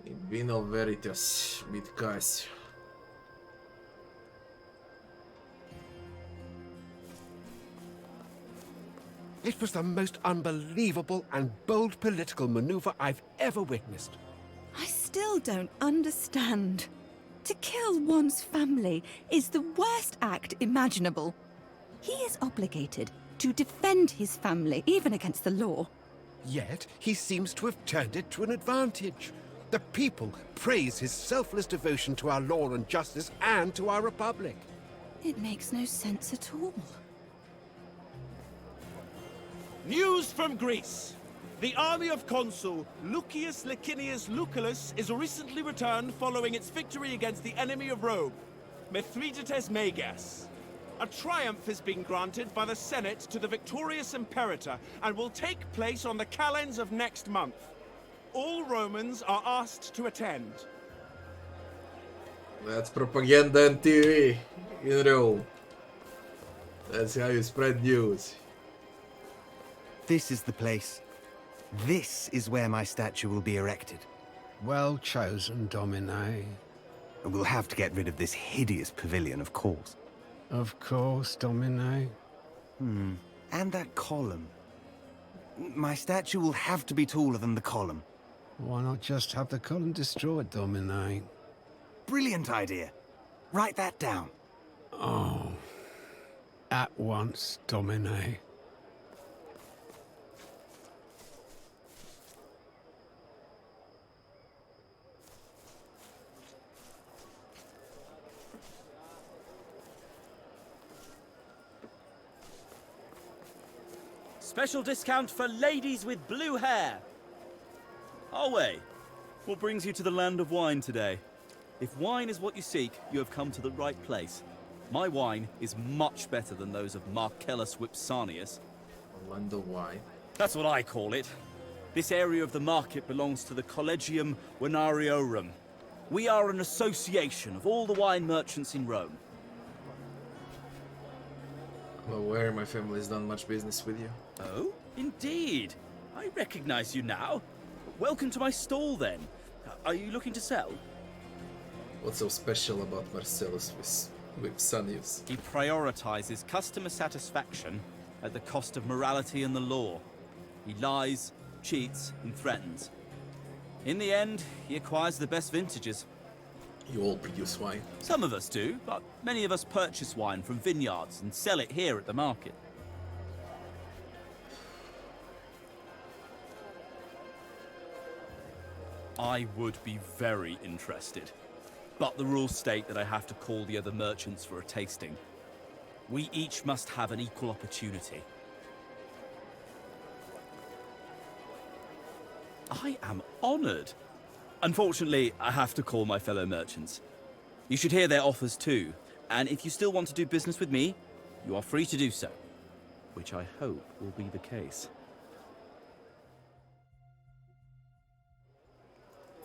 In vino veritas, midcast. It was the most unbelievable and bold political maneuver I've ever witnessed. I still don't understand. To kill one's family is the worst act imaginable. He is obligated to defend his family, even against the law. Yet, he seems to have turned it to an advantage. The people praise his selfless devotion to our law and justice and to our republic. It makes no sense at all. News from Greece. The army of Consul Lucius Licinius Lucullus is recently returned following its victory against the enemy of Rome, Mithridates Megas. A triumph has been granted by the Senate to the victorious Imperator and will take place on the calends of next month. All Romans are asked to attend. That's propaganda on TV in Rome. That's how you spread news. This is the place. This is where my statue will be erected. Well chosen, Domine. And we'll have to get rid of this hideous pavilion, of course. Of course, Domine. And that column. My statue will have to be taller than the column. Why not just have the column destroyed, Domine? Brilliant idea. Write that down. Oh. At once, Domine. Special discount for ladies with blue hair. Arwe, what brings you to the land of wine today? If wine is what you seek, you have come to the right place. My wine is much better than those of Marcellus Vipsanius. Land of wine. That's what I call it. This area of the market belongs to the Collegium Venariorum. We are an association of all the wine merchants in Rome. I'm aware my family has done much business with you. Oh, indeed. I recognize you now. Welcome to my stall, then. Are you looking to sell? What's so special about Marcellus Vipsanius? He prioritizes customer satisfaction at the cost of morality and the law. He lies, cheats, and threatens. In the end, he acquires the best vintages. You all produce wine. Some of us do, but many of us purchase wine from vineyards and sell it here at the market. I would be very interested, but the rules state that I have to call the other merchants for a tasting. We each must have an equal opportunity. I am honored. Unfortunately, I have to call my fellow merchants. You should hear their offers too, and if you still want to do business with me, you are free to do so, which I hope will be the case.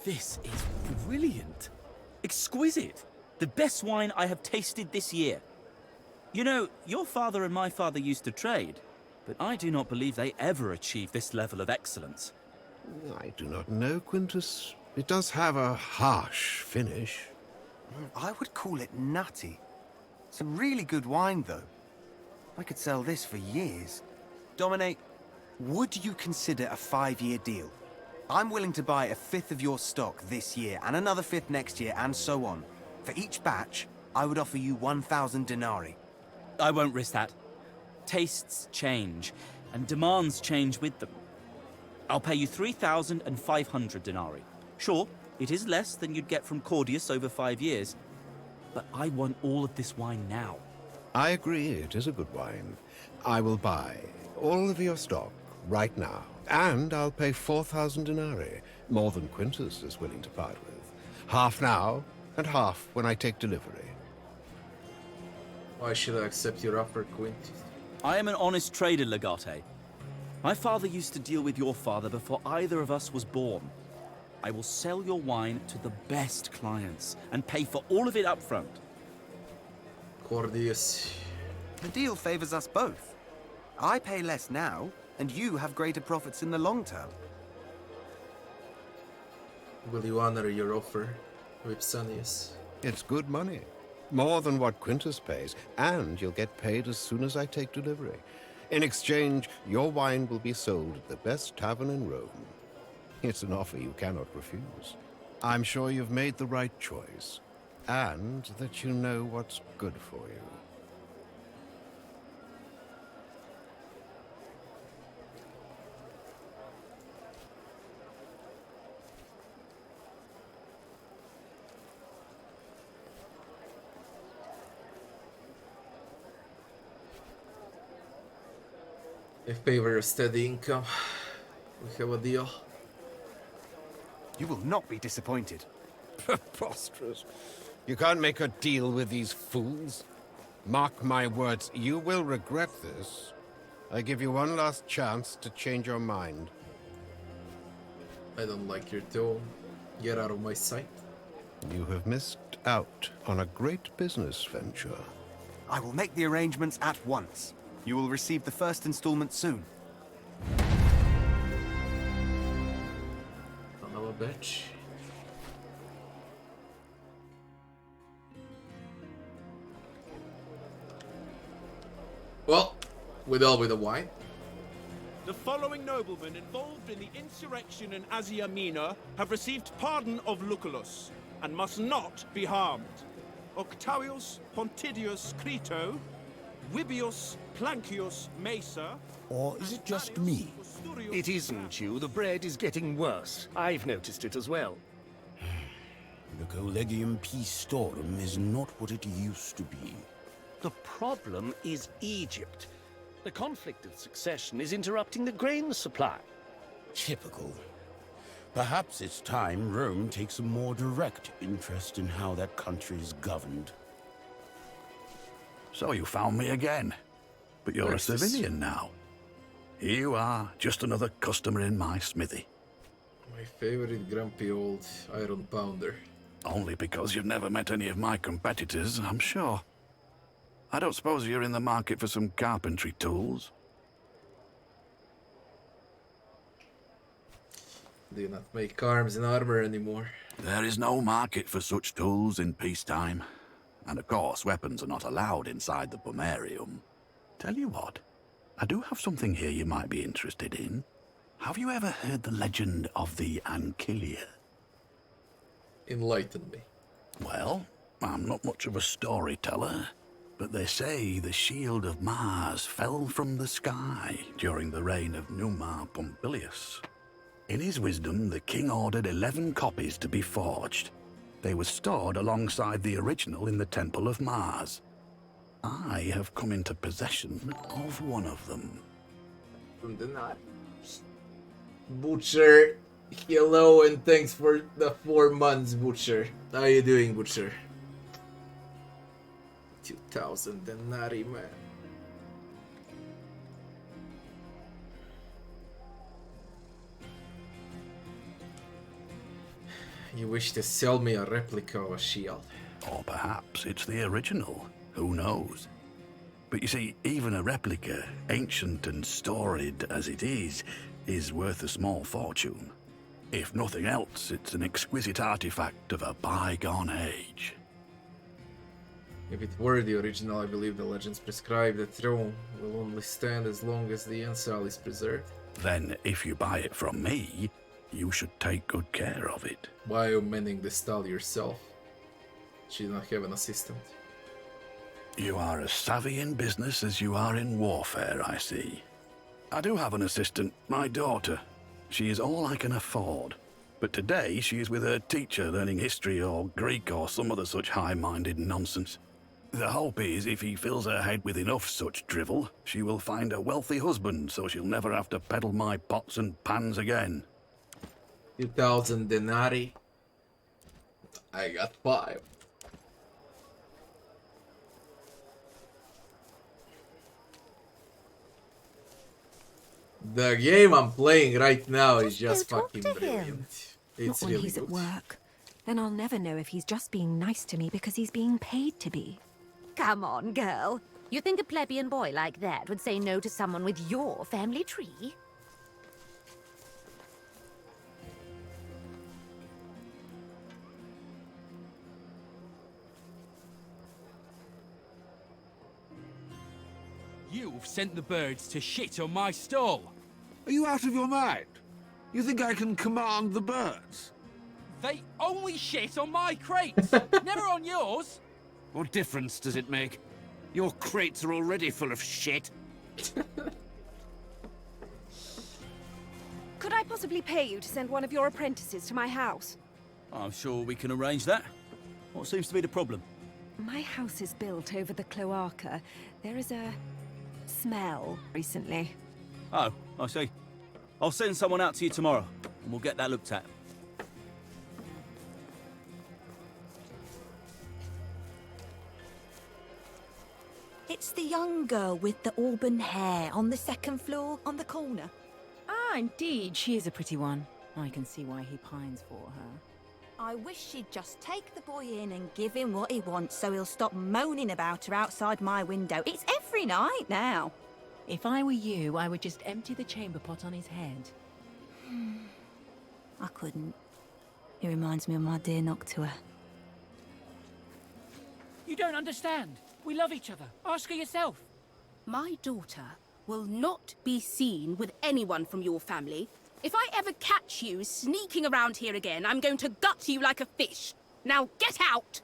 This is brilliant. Exquisite. The best wine I have tasted this year. You know, your father and my father used to trade, but I do not believe they ever achieved this level of excellence. I do not know, Quintus. It does have a harsh finish. I would call it nutty. It's a really good wine, though. I could sell this for years. Domine, would you consider a 5-year deal? I'm willing to buy a 5th of your stock this year, and another 5th next year, and so on. For each batch, I would offer you 1,000 denarii. I won't risk that. Tastes change, and demands change with them. I'll pay you 3,500 denarii. Sure, it is less than you'd get from Claudius over 5 years, but I want all of this wine now. I agree, it is a good wine. I will buy all of your stock right now, and I'll pay 4,000 denarii, more than Quintus is willing to part with. Half now, and half when I take delivery. Why should I accept your offer, Quintus? I am an honest trader, Legate. My father used to deal with your father before either of us was born. I will sell your wine to the best clients and pay for all of it up front. Cordius. The deal favors us both. I pay less now, and you have greater profits in the long term. Will you honor your offer, Vipsanius? It's good money. More than what Quintus pays, and you'll get paid as soon as I take delivery. In exchange, your wine will be sold at the best tavern in Rome. It's an offer you cannot refuse. I'm sure you've made the right choice, and that you know what's good for you. In favor of steady income, we have a deal. You will not be disappointed. Preposterous. You can't make a deal with these fools. Mark my words, you will regret this. I give you one last chance to change your mind. I don't like your tone. Get out of my sight. You have missed out on a great business venture. I will make the arrangements at once. You will receive the first installment soon. Son of a bitch. Well, with all with the wine. The following noblemen involved in the insurrection in Asia Minor have received pardon of Lucullus and must not be harmed. Octavius Pontidius Crito, Vibius Plancius Mesa. Or is it just me? It isn't you. The bread is getting worse. I've noticed it as well. The Collegium Pistorum is not what it used to be. The problem is Egypt. The conflict of succession is interrupting the grain supply. Typical. Perhaps it's time Rome takes a more direct interest in how that country is governed. So you found me again. But you're a civilian now. Here you are, just another customer in my smithy. My favorite grumpy old iron pounder. Only because you've never met any of my competitors, I'm sure. I don't suppose you're in the market for some carpentry tools? Do not make arms and armor anymore. There is no market for such tools in peacetime. And of course, weapons are not allowed inside the pomerium. Tell you what, I do have something here you might be interested in. Have you ever heard the legend of the Ancilia? Enlighten me. Well, I'm not much of a storyteller, but they say the shield of Mars fell from the sky during the reign of Numa Pompilius. In his wisdom, the king ordered 11 copies to be forged. They were stored alongside the original in the Temple of Mars. I have come into possession of one of them. From the knot. Butcher, hello and thanks for the 4 months, Butcher. How you doing, Butcher? 2,000 denarii, man. You wish to sell me a replica of a shield? Or perhaps it's the original. Who knows? But you see, even a replica, ancient and storied as it is worth a small fortune. If nothing else, it's an exquisite artifact of a bygone age. If it were the original, I believe the legends prescribe the throne will only stand as long as the ensign is preserved. Then, if you buy it from me, you should take good care of it. Why are you mending the stall yourself? She did not have an assistant. You are as savvy in business as you are in warfare, I see. I do have an assistant, my daughter. She is all I can afford. But today she is with her teacher learning history or Greek or some other such high-minded nonsense. The hope is if he fills her head with enough such drivel, she will find a wealthy husband so she'll never have to peddle my pots and pans again. 2,000 denarii. I got 5. The game I'm playing right now is just go talk fucking to him. brilliant. It's Not when really he's good. at work. Then I'll never know if he's just being nice to me because he's being paid to be. Come on, girl. You think a plebeian boy like that would say no to someone with your family tree? You've sent the birds to shit on my stall. Are you out of your mind? You think I can command the birds? They only shit on my crates, never on yours. What difference does it make? Your crates are already full of shit. Could I possibly pay you to send one of your apprentices to my house? I'm sure we can arrange that. What seems to be the problem? My house is built over the cloaca. There is a smell recently. Oh, I see. I'll send someone out to you tomorrow, and we'll get that looked at. It's the young girl with the auburn hair on the second floor on the corner. Ah, indeed, she is a pretty one. I can see why he pines for her. I wish she'd just take the boy in and give him what he wants so he'll stop moaning about her outside my window. It's every night now. If I were you, I would just empty the chamber pot on his head. I couldn't. It reminds me of my dear Noctua. You don't understand. We love each other. Ask her yourself. My daughter will not be seen with anyone from your family. If I ever catch you sneaking around here again, I'm going to gut you like a fish. Now get out!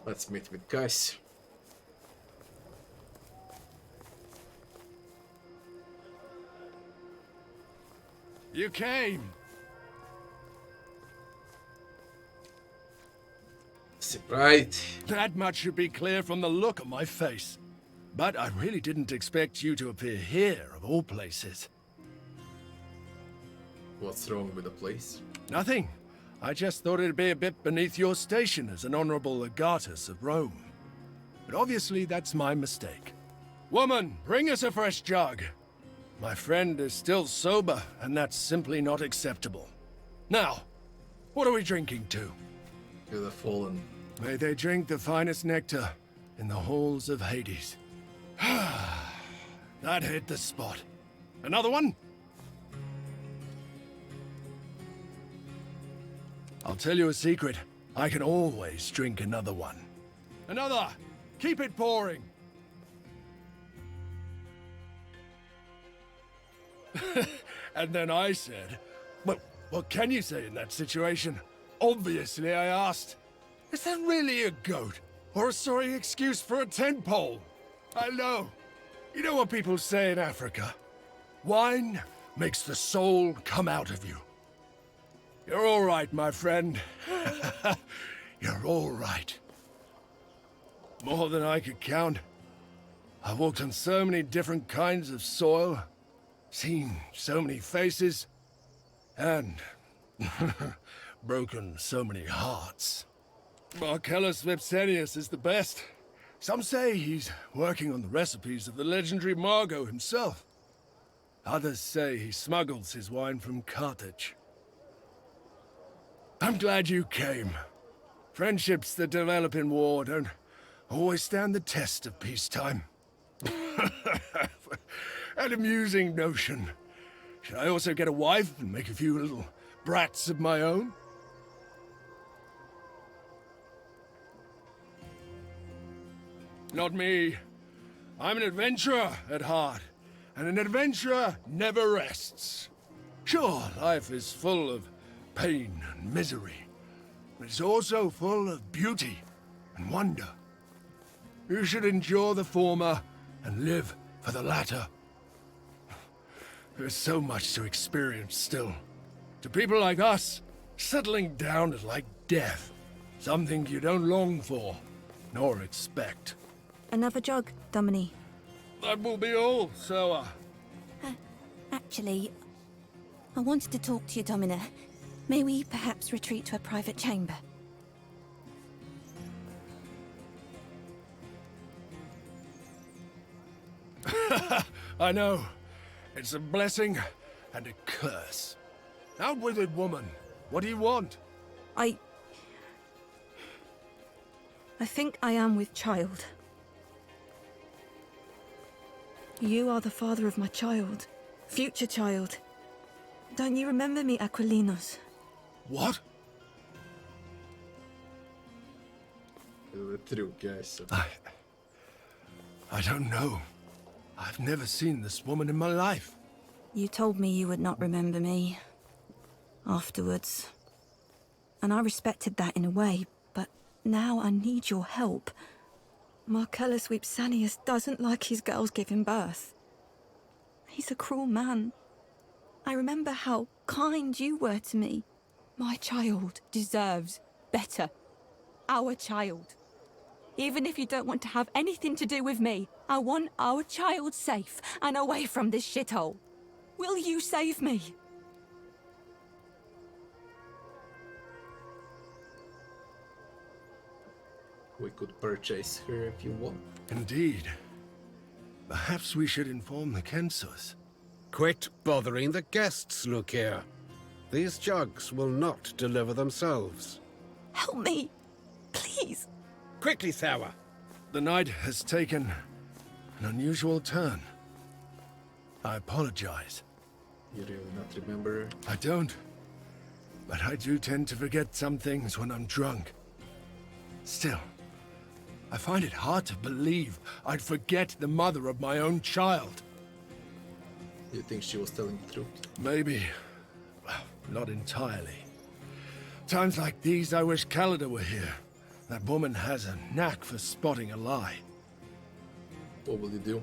Let's meet with guys. You came. Right. That much should be clear from the look on my face. But I really didn't expect you to appear here, of all places. What's wrong with the place? Nothing. I just thought it'd be a bit beneath your station as an honorable legatus of Rome. But obviously that's my mistake. Woman, bring us a fresh jug. My friend is still sober, and that's simply not acceptable. Now, what are we drinking to? To the fallen. May they drink the finest nectar in the halls of Hades. That hit the spot. Another one? I'll tell you a secret. I can always drink another one. Another! Keep it pouring! And then I said, well, what can you say in that situation? Obviously, I asked, is that really a goat? Or a sorry excuse for a tentpole? I know. You know what people say in Africa? Wine makes the soul come out of you. You're all right, my friend. You're all right. More than I could count. I've walked on so many different kinds of soil, seen so many faces, and broken so many hearts. Marcellus Vipsenius is the best. Some say he's working on the recipes of the legendary Margot himself. Others say he smuggles his wine from Carthage. I'm glad you came. Friendships that develop in war don't always stand the test of peacetime. An amusing notion. Should I also get a wife and make a few little brats of my own? Not me. I'm an adventurer at heart, and an adventurer never rests. Sure, life is full of pain and misery, but it's also full of beauty and wonder. You should endure the former and live for the latter. There's so much to experience still. To people like us, settling down is like death. Something you don't long for, nor expect. Another jug, Domini. That will be all, Soa. Actually, I wanted to talk to you, Domina. May we perhaps retreat to a private chamber? I know. It's a blessing and a curse. Out with it, woman. What do you want? I think I am with child. You are the father of my child. Future child. Don't you remember me, Aquilinos? What? the truth, guys. So. I don't know. I've never seen this woman in my life. You told me you would not remember me. Afterwards. And I respected that in a way, but now I need your help. Marcellus Vipsanius doesn't like his girls giving birth. He's a cruel man. I remember how kind you were to me. My child deserves better. Our child. Even if you don't want to have anything to do with me, I want our child safe and away from this shithole. Will you save me? We could purchase her if you want. Indeed. Perhaps we should inform the Kensos. Quit bothering the guests, look here. These jugs will not deliver themselves. Help me, please. Quickly, Thawa. The night has taken an unusual turn. I apologize. You really not remember her? I don't. But I do tend to forget some things when I'm drunk. Still, I find it hard to believe I'd forget the mother of my own child. You think she was telling the truth? Maybe. Well, not entirely. Times like these, I wish Calida were here. That woman has a knack for spotting a lie. What will you do?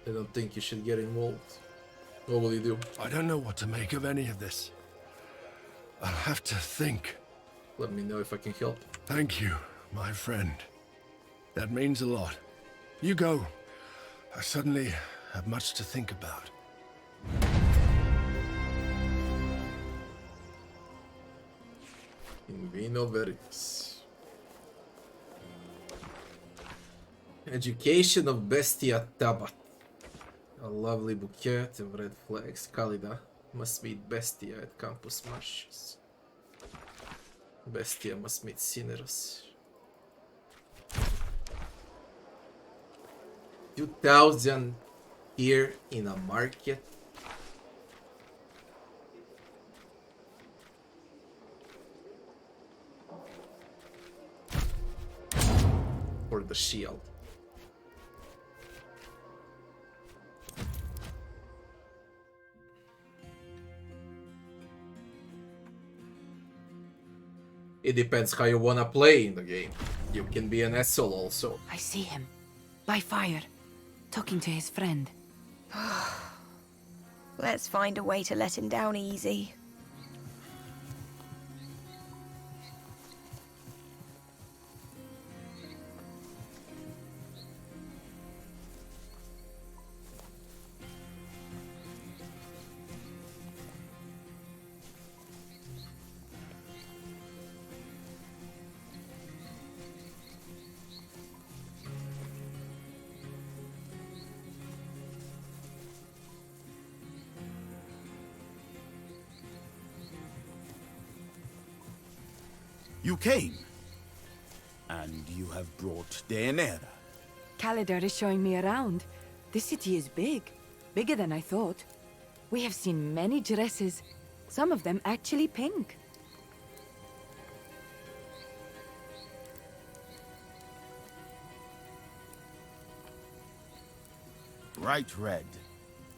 I don't think you should get involved. What will you do? I don't know what to make of any of this. I'll have to think. Let me know if I can help. Thank you, my friend. That means a lot. You go. I suddenly have much to think about. In vino veritas. Education of Bestia Tabat. A lovely bouquet of red flags. Calida must meet Bestia at Campus Martius. Bestia must meet Cineros. 2,000 here in a market. For the shield. It depends how you wanna play in the game. You can be an asshole also. I see him. By fire. Talking to his friend. Let's find a way to let him down easy. You came. And you have brought Deanira. Calidar is showing me around. This city is big. Bigger than I thought. We have seen many dresses. Some of them actually pink. Bright red.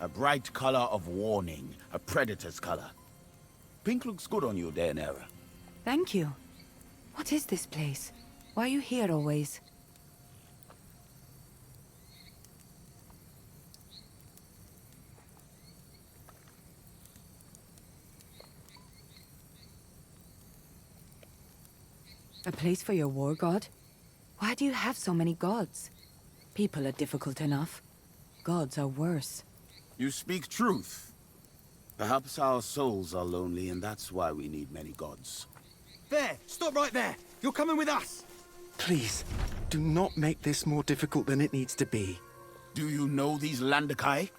A bright color of warning. A predator's color. Pink looks good on you, Deanira. Thank you. What is this place? Why are you here always? A place for your war god? Why do you have so many gods? People are difficult enough. Gods are worse. You speak truth. Perhaps our souls are lonely and that's why we need many gods. There! Stop right there! You're coming with us! Please, do not make this more difficult than it needs to be. Do you know these Landakai?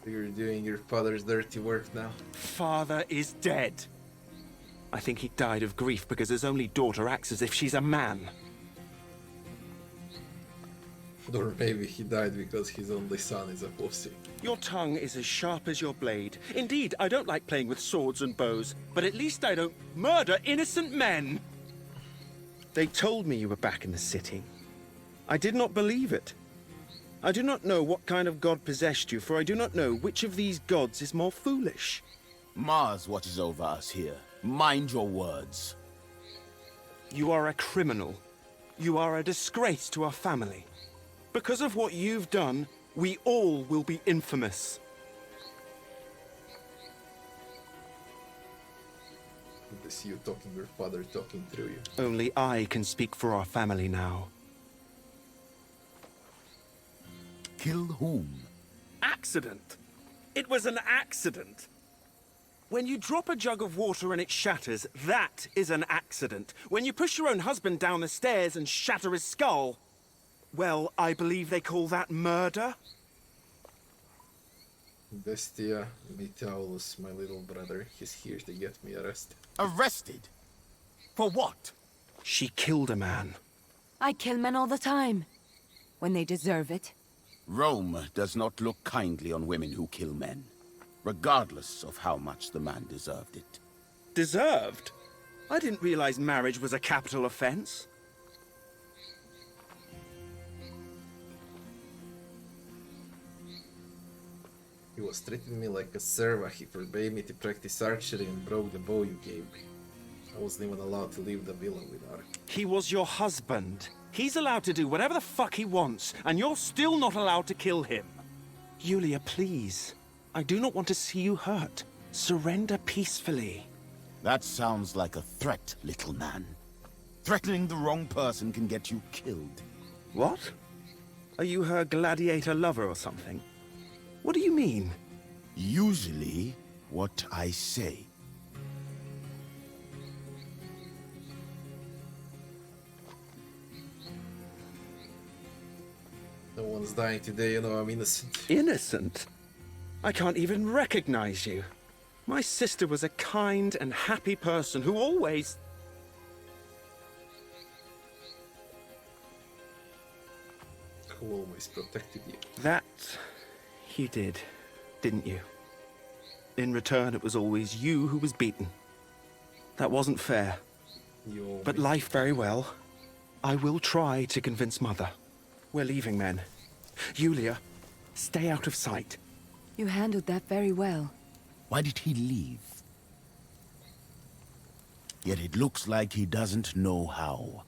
You're doing your father's dirty work now. Father is dead. I think he died of grief because his only daughter acts as if she's a man. Or maybe he died because his only son is a pussy. Your tongue is as sharp as your blade. Indeed, I don't like playing with swords and bows, but at least I don't murder innocent men. They told me you were back in the city. I did not believe it. I do not know what kind of god possessed you, for I do not know which of these gods is more foolish. Mars watches over us here. Mind your words. You are a criminal. You are a disgrace to our family. Because of what you've done, we all will be infamous. This you talking, your father talking through you. Only I can speak for our family now. Kill whom? Accident. It was an accident. When you drop a jug of water and it shatters, that is an accident. When you push your own husband down the stairs and shatter his skull, well, I believe they call that murder. Bestia Mitaulus, my little brother, he's here to get me arrested. Arrested? For what? She killed a man. I kill men all the time. When they deserve it. Rome does not look kindly on women who kill men, regardless of how much the man deserved it. Deserved? I didn't realize marriage was a capital offense. He was treating me like a servant. He forbade me to practice archery and broke the bow you gave me. I wasn't even allowed to leave the villa without it. He was your husband. He's allowed to do whatever the fuck he wants, and you're still not allowed to kill him. Yulia, please. I do not want to see you hurt. Surrender peacefully. That sounds like a threat, little man. Threatening the wrong person can get you killed. What? Are you her gladiator lover or something? What do you mean? Usually, what I say. No one's dying today, you know I'm innocent. Innocent? I can't even recognize you. My sister was a kind and happy person who always... Who always protected you. That... you did, didn't you? In return, it was always you who was beaten. That wasn't fair. But life very well. I will try to convince Mother. We're leaving, men. Yulia, stay out of sight. You handled that very well. Why did he leave? Yet it looks like he doesn't know how.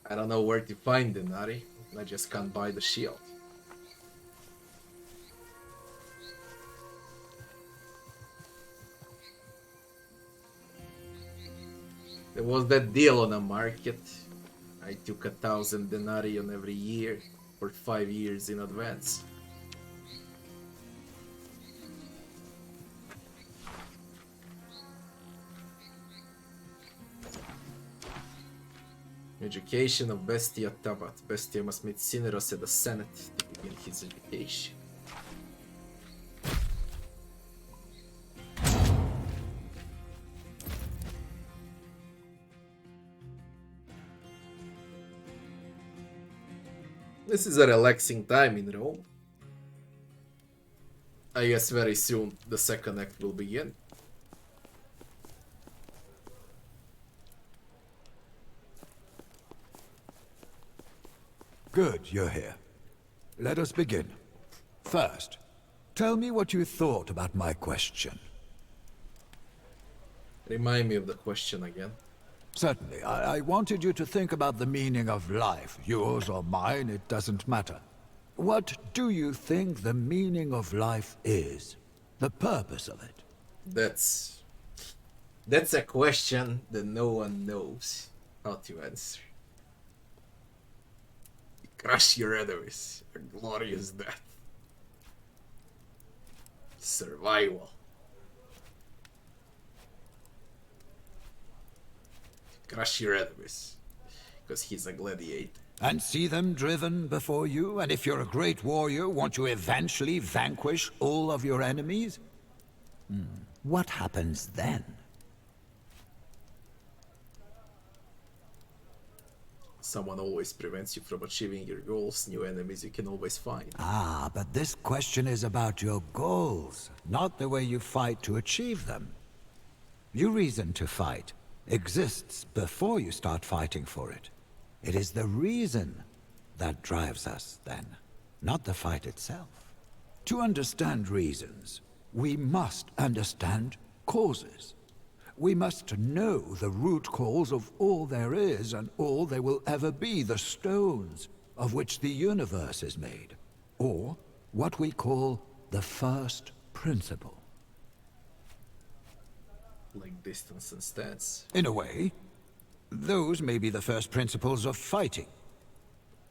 I don't know where to find the Nari. I just can't buy the shield. There was that deal on the market. I took 1,000 denarii on every year for 5 years in advance. Education of Bestia Tabat. Bestia must meet Cineros at the Senate to begin his education. This is a relaxing time in Rome. I guess very soon the second act will begin. Good, you're here. Let us begin. First, tell me what you thought about my question. Remind me of the question again. Certainly. I wanted you to think about the meaning of life. Yours or mine, it doesn't matter. What do you think the meaning of life is? The purpose of it? That's a question that no one knows how to answer. Crush your enemies. A glorious death. Survival. Crush your enemies. Because he's a gladiator. And see them driven before you, and if you're a great warrior, won't you eventually vanquish all of your enemies? What happens then? Someone always prevents you from achieving your goals. New enemies you can always find. Ah, but this question is about your goals, not the way you fight to achieve them. Your reason to fight exists before you start fighting for it. It is the reason that drives us, then, not the fight itself. To understand reasons, we must understand causes. We must know the root cause of all there is and all there will ever be, the stones of which the universe is made, or what we call the first principle. Like distance and stance. In a way, those may be the first principles of fighting.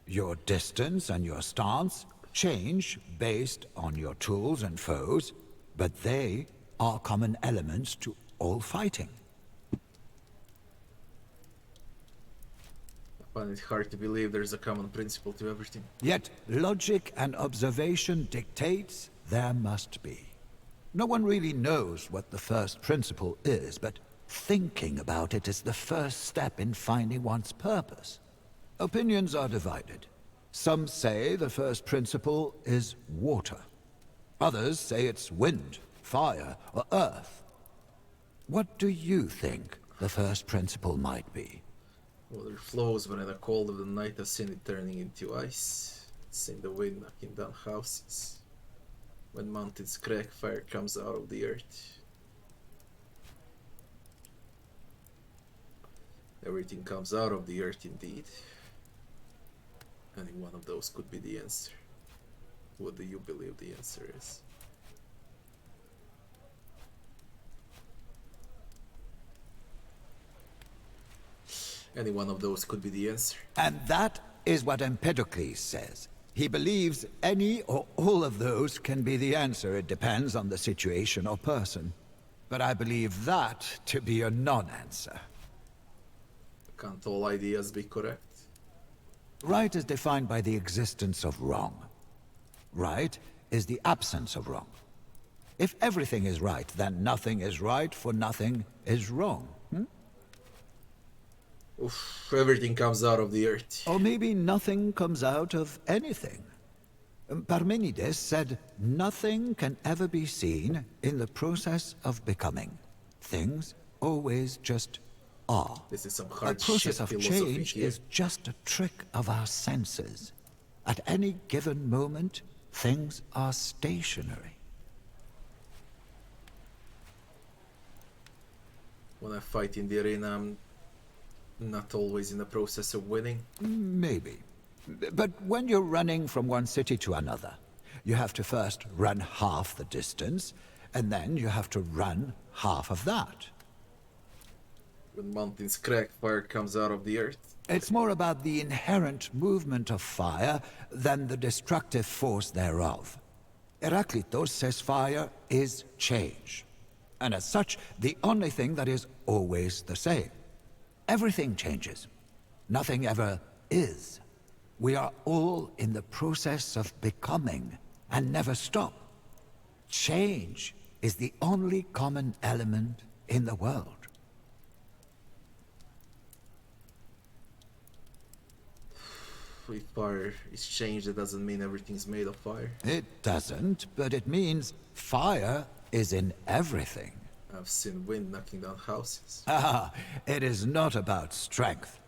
Your distance and your stance change based on your tools and foes, but they are common elements to all fighting. I find it hard to believe there's a common principle to everything. Yet logic and observation dictates there must be. No one really knows what the first principle is, but thinking about it is the first step in finding one's purpose. Opinions are divided. Some say the first principle is water. Others say it's wind, fire, or earth. What do you think the first principle might be? Water flows when in the cold of the night I've seen it turning into ice. It's seen the wind knocking down houses. When mountains crack, fire comes out of the earth. Everything comes out of the earth indeed. Any one of those could be the answer. What do you believe the answer is? Any one of those could be the answer. And that is what Empedocles says. He believes any or all of those can be the answer. It depends on the situation or person. But I believe that to be a non-answer. Can't all ideas be correct? Right is defined by the existence of wrong. Right is the absence of wrong. If everything is right, then nothing is right, for nothing is wrong. Oof, everything comes out of the earth. Or maybe nothing comes out of anything. Parmenides said, nothing can ever be seen in the process of becoming. Things always just are. This is some hard The process shit of philosophy change here. is just a trick of our senses. At any given moment, things are stationary. When I fight in the arena, I'm not always in the process of winning. Maybe. But when you're running from one city to another, you have to first run half the distance, and then you have to run half of that. When mountains crack, fire comes out of the earth. It's more about the inherent movement of fire than the destructive force thereof. Heraclitus says fire is change, and as such, the only thing that is always the same. Everything changes. Nothing ever is. We are all in the process of becoming, and never stop. Change is the only common element in the world. If fire is changed, that doesn't mean everything's made of fire. It doesn't, but it means fire is in everything. I've seen wind knocking down houses. Ah, it is not about strength.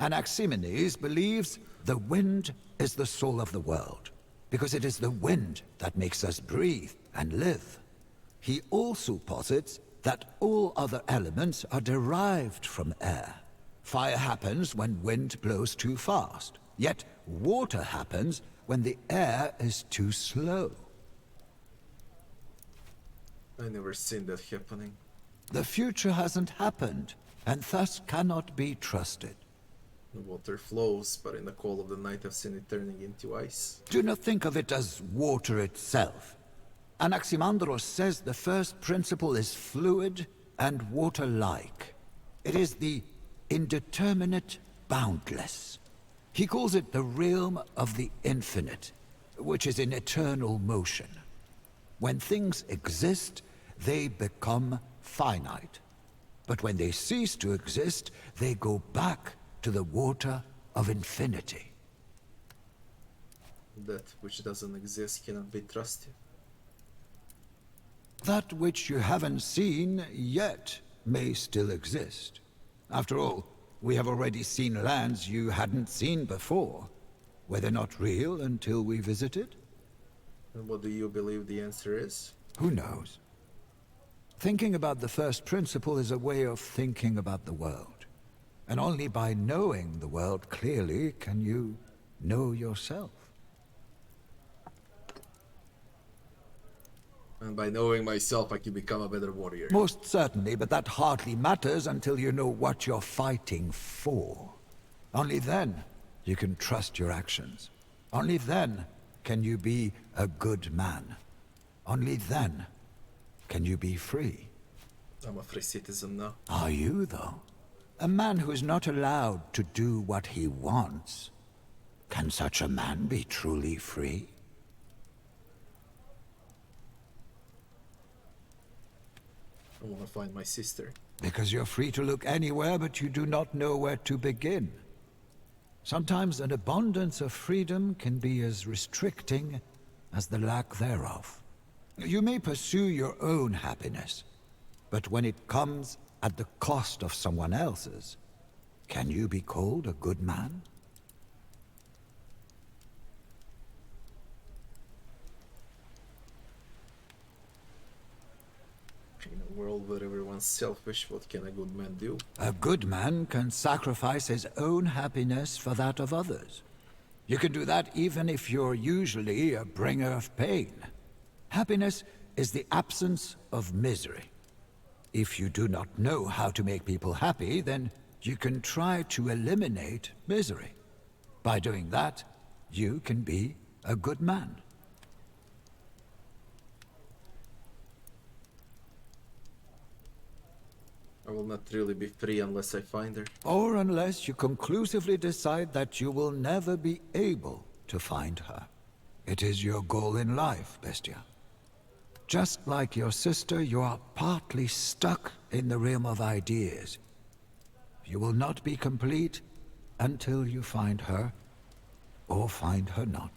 Anaximenes believes the wind is the soul of the world, because it is the wind that makes us breathe and live. He also posits that all other elements are derived from air. Fire happens when wind blows too fast, yet water happens when the air is too slow. I never seen that happening. The future hasn't happened, and thus cannot be trusted. The water flows, but in the cold of the night I've seen it turning into ice. Do not think of it as water itself. Anaximandros says the first principle is fluid and water-like. It is the indeterminate boundless. He calls it the realm of the infinite, which is in eternal motion. When things exist, they become finite. But when they cease to exist, they go back to the water of infinity. That which doesn't exist cannot be trusted. That which you haven't seen yet may still exist. After all, we have already seen lands you hadn't seen before. Were they not real until we visited? And what do you believe the answer is? Who knows? Thinking about the first principle is a way of thinking about the world. And only by knowing the world clearly can you know yourself. And by knowing myself, I can become a better warrior. Most certainly, but that hardly matters until you know what you're fighting for. Only then you can trust your actions. Only then can you be a good man. Only then can you be free. I'm a free citizen now. Are you, though? A man who is not allowed to do what he wants. Can such a man be truly free? I want to find my sister. Because you're free to look anywhere, but you do not know where to begin. Sometimes an abundance of freedom can be as restricting as the lack thereof. You may pursue your own happiness, but when it comes at the cost of someone else's, can you be called a good man? In a world where everyone's selfish, what can a good man do? A good man can sacrifice his own happiness for that of others. You can do that even if you're usually a bringer of pain. Happiness is the absence of misery. If you do not know how to make people happy, then you can try to eliminate misery. By doing that, you can be a good man. I will not really be free unless I find her. Or unless you conclusively decide that you will never be able to find her. It is your goal in life, Bestia. Just like your sister, you are partly stuck in the realm of ideas. You will not be complete until you find her, or find her not.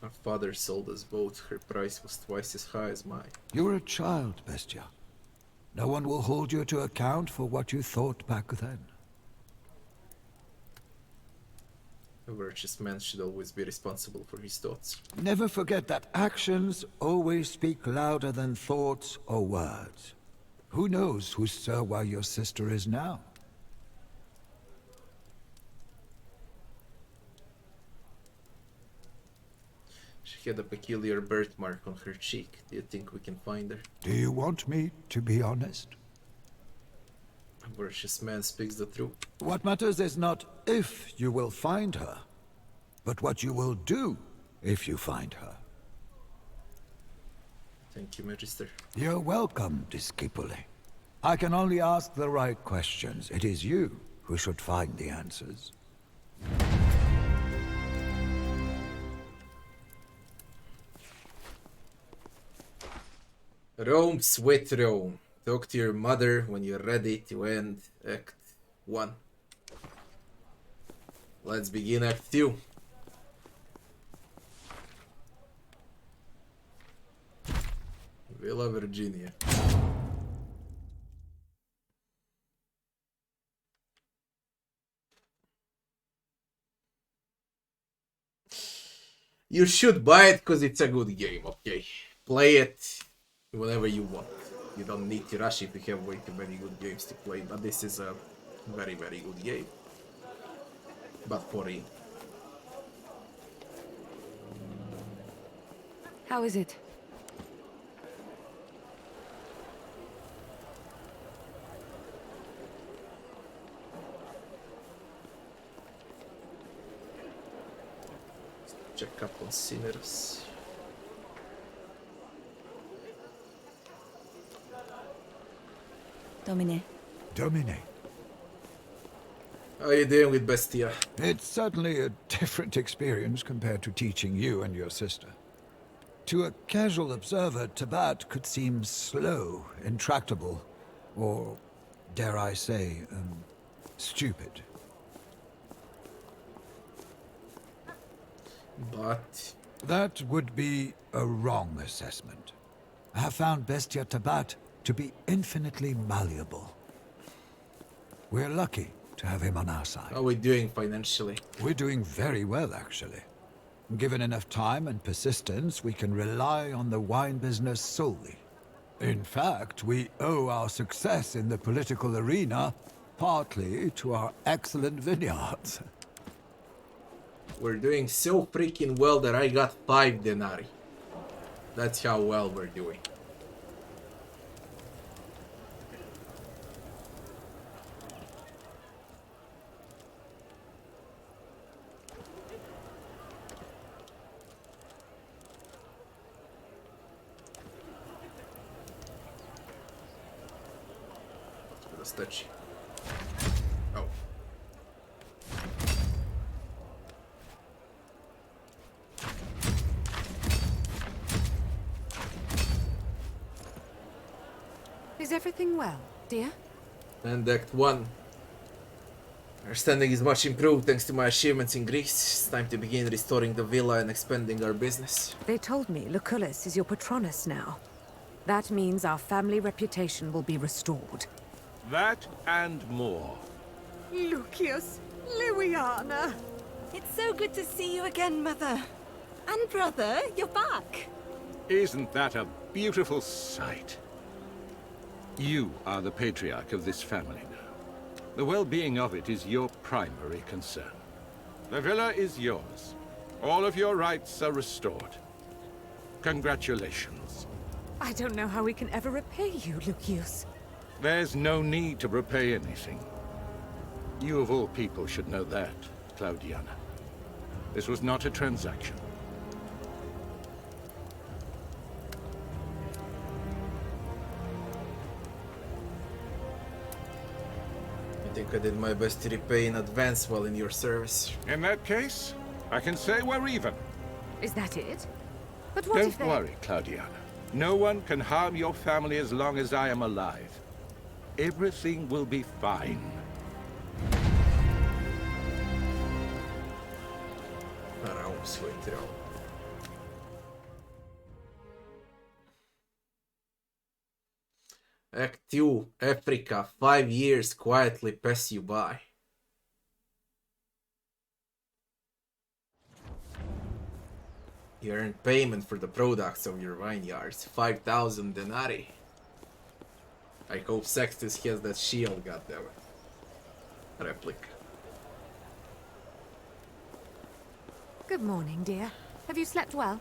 Our father sold us both. Her price was twice as high as mine. You're a child, Bestia. No one will hold you to account for what you thought back then. A virtuous man should always be responsible for his thoughts. Never forget that actions always speak louder than thoughts or words. Who knows who Serwa your sister is now? She had a peculiar birthmark on her cheek. Do you think we can find her? Do you want me to be honest? A virtuous man speaks the truth. What matters is not if you will find her, but what you will do if you find her. Thank you, Magister. You're welcome, Discipule. I can only ask the right questions. It is you who should find the answers. Rome, sweet Rome. Talk to your mother when you're ready to end Act 1. Let's begin Act 2. Villa Virginia. You should buy it because it's a good game, okay? Play it whenever you want. You don't need to rush if you have way too many good games to play, but this is a very, very good game. But for real. How is it? check up on sinners. Domine. Domine. How are you doing with Bestia? It's certainly a different experience compared to teaching you and your sister. To a casual observer, Tabat could seem slow, intractable, or, dare I say, stupid. But... that would be a wrong assessment. I have found Bestia Tabat to be infinitely malleable. We're lucky to have him on our side. How are we doing financially? We're doing very well, actually. Given enough time and persistence, we can rely on the wine business solely. In fact, we owe our success in the political arena partly to our excellent vineyards. We're doing so freaking well that I got 5 denarii. That's how well we're doing. Touchy. Oh. Is everything well, dear? And Act 1. Our standing is much improved thanks to my achievements in Greece. It's time to begin restoring the villa and expanding our business. They told me Lucullus is your patronus now. That means our family reputation will be restored. That and more. Lucius, Louiana. It's so good to see you again, Mother. And brother, you're back. Isn't that a beautiful sight? You are the patriarch of this family now. The well-being of it is your primary concern. The villa is yours. All of your rights are restored. Congratulations. I don't know how we can ever repay you, Lucius. There's no need to repay anything. You of all people should know that, Claudiana. This was not a transaction. I think I did my best to repay in advance while in your service. In that case, I can say we're even. Is that it? But what Don't if they... worry, Claudiana. No one can harm your family as long as I am alive. Everything will be fine. Act 2, Africa, 5 years quietly pass you by. You earn payment for the products of your vineyards, 5,000 denarii. I hope Sextus has that shield, goddammit. Replica. Good morning, dear. Have you slept well?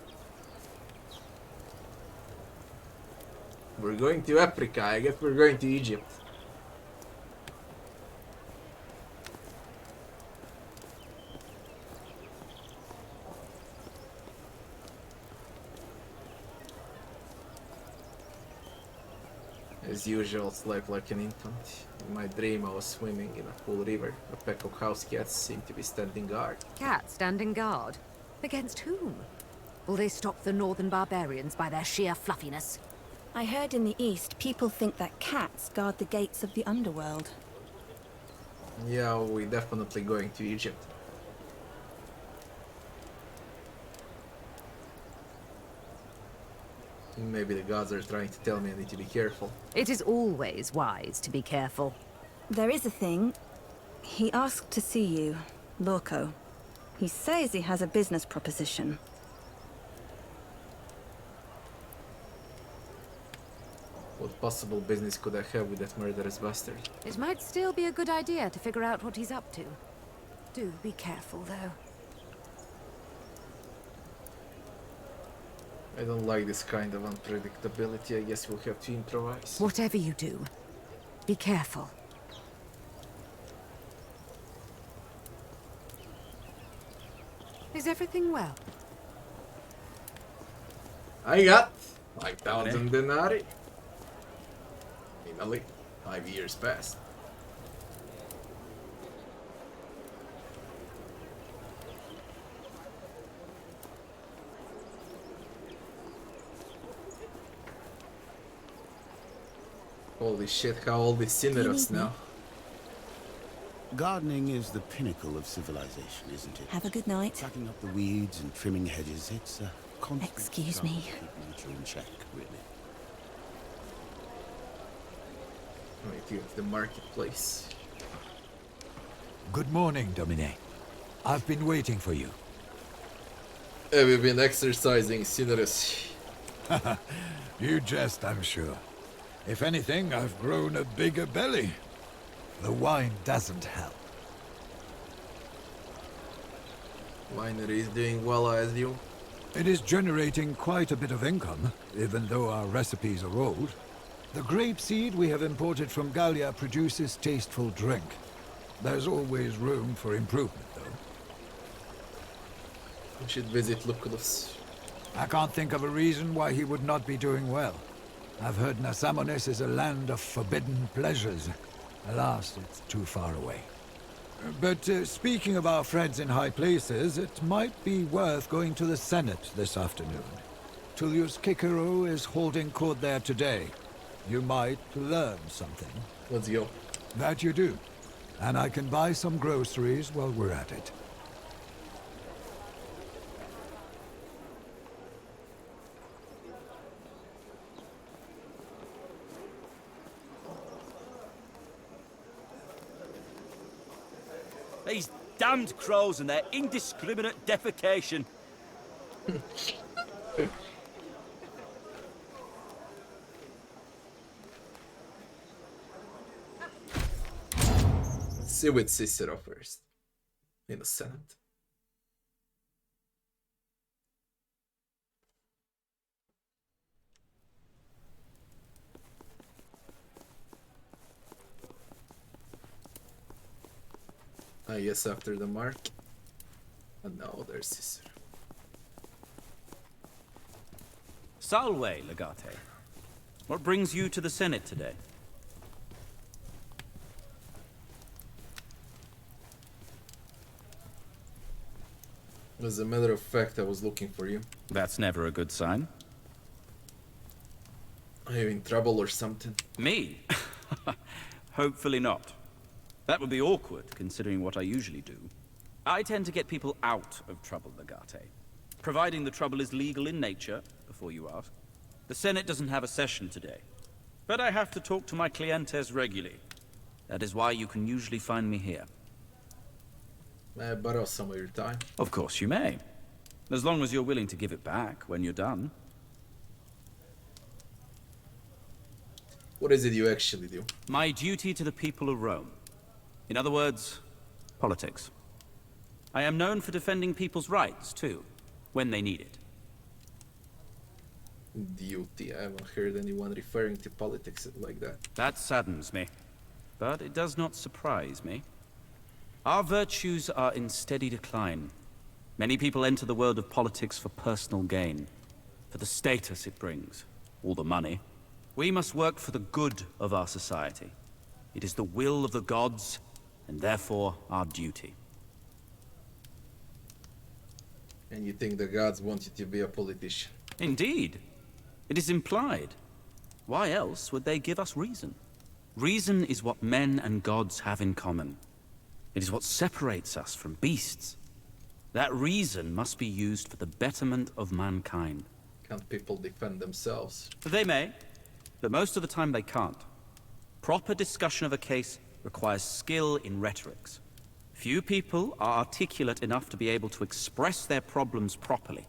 We're going to Africa. I guess we're going to Egypt. As usual, slept like an infant. In my dream, I was swimming in a full river. A pack of house cats seemed to be standing guard. Cats standing guard? Against whom? Will they stop the northern barbarians by their sheer fluffiness? I heard in the east, people think that cats guard the gates of the underworld. Yeah, we're definitely going to Egypt. Maybe the gods are trying to tell me I need to be careful. It is always wise to be careful. There is a thing. He asked to see you, Lorco. He says he has a business proposition. What possible business could I have with that murderous bastard? It might still be a good idea to figure out what he's up to. Do be careful, though. I don't like this kind of unpredictability. I guess we'll have to improvise. Whatever you do, be careful. Is everything well? I got 5,000 denarii. Finally, 5 years passed. Holy shit, how old is Cineros now? Gardening is the pinnacle of civilization, isn't it? Have a good night. Cutting up the weeds and trimming hedges, it's a constant Excuse struggle me. to keep nature in check, really. Right here, the marketplace. Good morning, Domine. I've been waiting for you. Have you been exercising, Cineros? You jest, I'm sure. If anything, I've grown a bigger belly. The wine doesn't help. Winery is doing well as you. It is generating quite a bit of income, even though our recipes are old. The grape seed we have imported from Gallia produces tasteful drink. There's always room for improvement, though. We should visit Lucullus. I can't think of a reason why he would not be doing well. I've heard Nasamonis is a land of forbidden pleasures. Alas, it's too far away. But speaking of our friends in high places, it might be worth going to the Senate this afternoon. Tullius Cicero is holding court there today. You might learn something. Let's go. That you do. And I can buy some groceries while we're at it. These damned crows and their indiscriminate defecation. Let's see with Cicero first. In the Senate. Ah, yes, after the mark. And now there's Cicero. Salve, Legate. What brings you to the Senate today? As a matter of fact, I was looking for you. That's never a good sign. Are you in trouble or something? Me? Hopefully not. That would be awkward, considering what I usually do. I tend to get people out of trouble, Legate. Providing the trouble is legal in nature, before you ask. The Senate doesn't have a session today. But I have to talk to my clientes regularly. That is why you can usually find me here. May I borrow some of your time? Of course you may. As long as you're willing to give it back when you're done. What is it you actually do? My duty to the people of Rome. In other words, politics. I am known for defending people's rights, too, when they need it. Duty. I haven't heard anyone referring to politics like that. That saddens me, but it does not surprise me. Our virtues are in steady decline. Many people enter the world of politics for personal gain, for the status it brings, all the money. We must work for the good of our society. It is the will of the gods, and therefore our duty. And you think the gods want you to be a politician? Indeed. It is implied. Why else would they give us reason? Reason is what men and gods have in common. It is what separates us from beasts. That reason must be used for the betterment of mankind. Can't people defend themselves? They may, but most of the time they can't. Proper discussion of a case requires skill in rhetorics. Few people are articulate enough to be able to express their problems properly.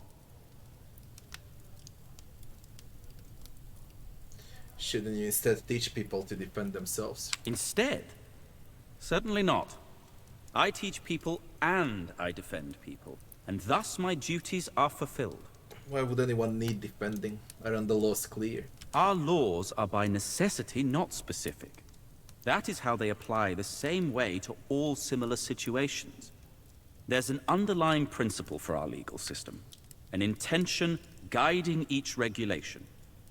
Shouldn't you instead teach people to defend themselves? Instead? Certainly not. I teach people and I defend people, and thus my duties are fulfilled. Why would anyone need defending? Aren't the laws clear? Our laws are by necessity not specific. That is how they apply the same way to all similar situations. There's an underlying principle for our legal system, an intention guiding each regulation.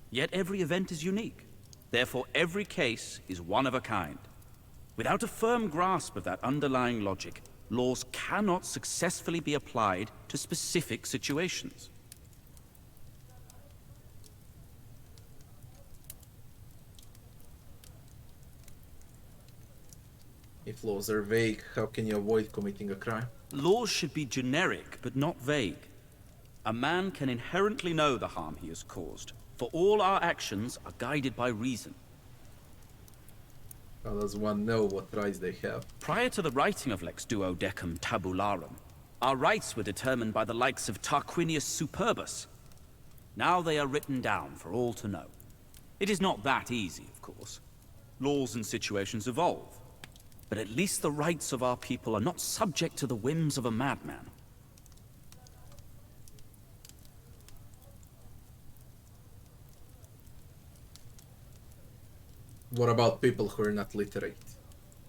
Yet every event is unique. Therefore, every case is one of a kind. Without a firm grasp of that underlying logic, laws cannot successfully be applied to specific situations. If laws are vague, how can you avoid committing a crime? Laws should be generic, but not vague. A man can inherently know the harm he has caused, for all our actions are guided by reason. How does one know what rights they have? Prior to the writing of Lex Duodecum Tabularum, our rights were determined by the likes of Tarquinius Superbus. Now they are written down for all to know. It is not that easy, of course. Laws and situations evolve. But at least the rights of our people are not subject to the whims of a madman. What about people who are not literate?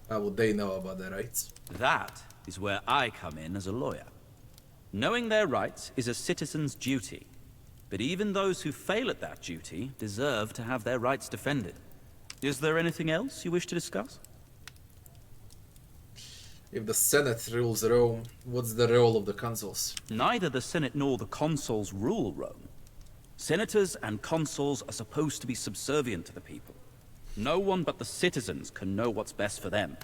How would they know about their rights? That is where I come in as a lawyer. Knowing their rights is a citizen's duty. But even those who fail at that duty deserve to have their rights defended. Is there anything else you wish to discuss? If the Senate rules Rome, what's the role of the consuls? Neither the Senate nor the consuls rule Rome. Senators and consuls are supposed to be subservient to the people. No one but the citizens can know what's best for them.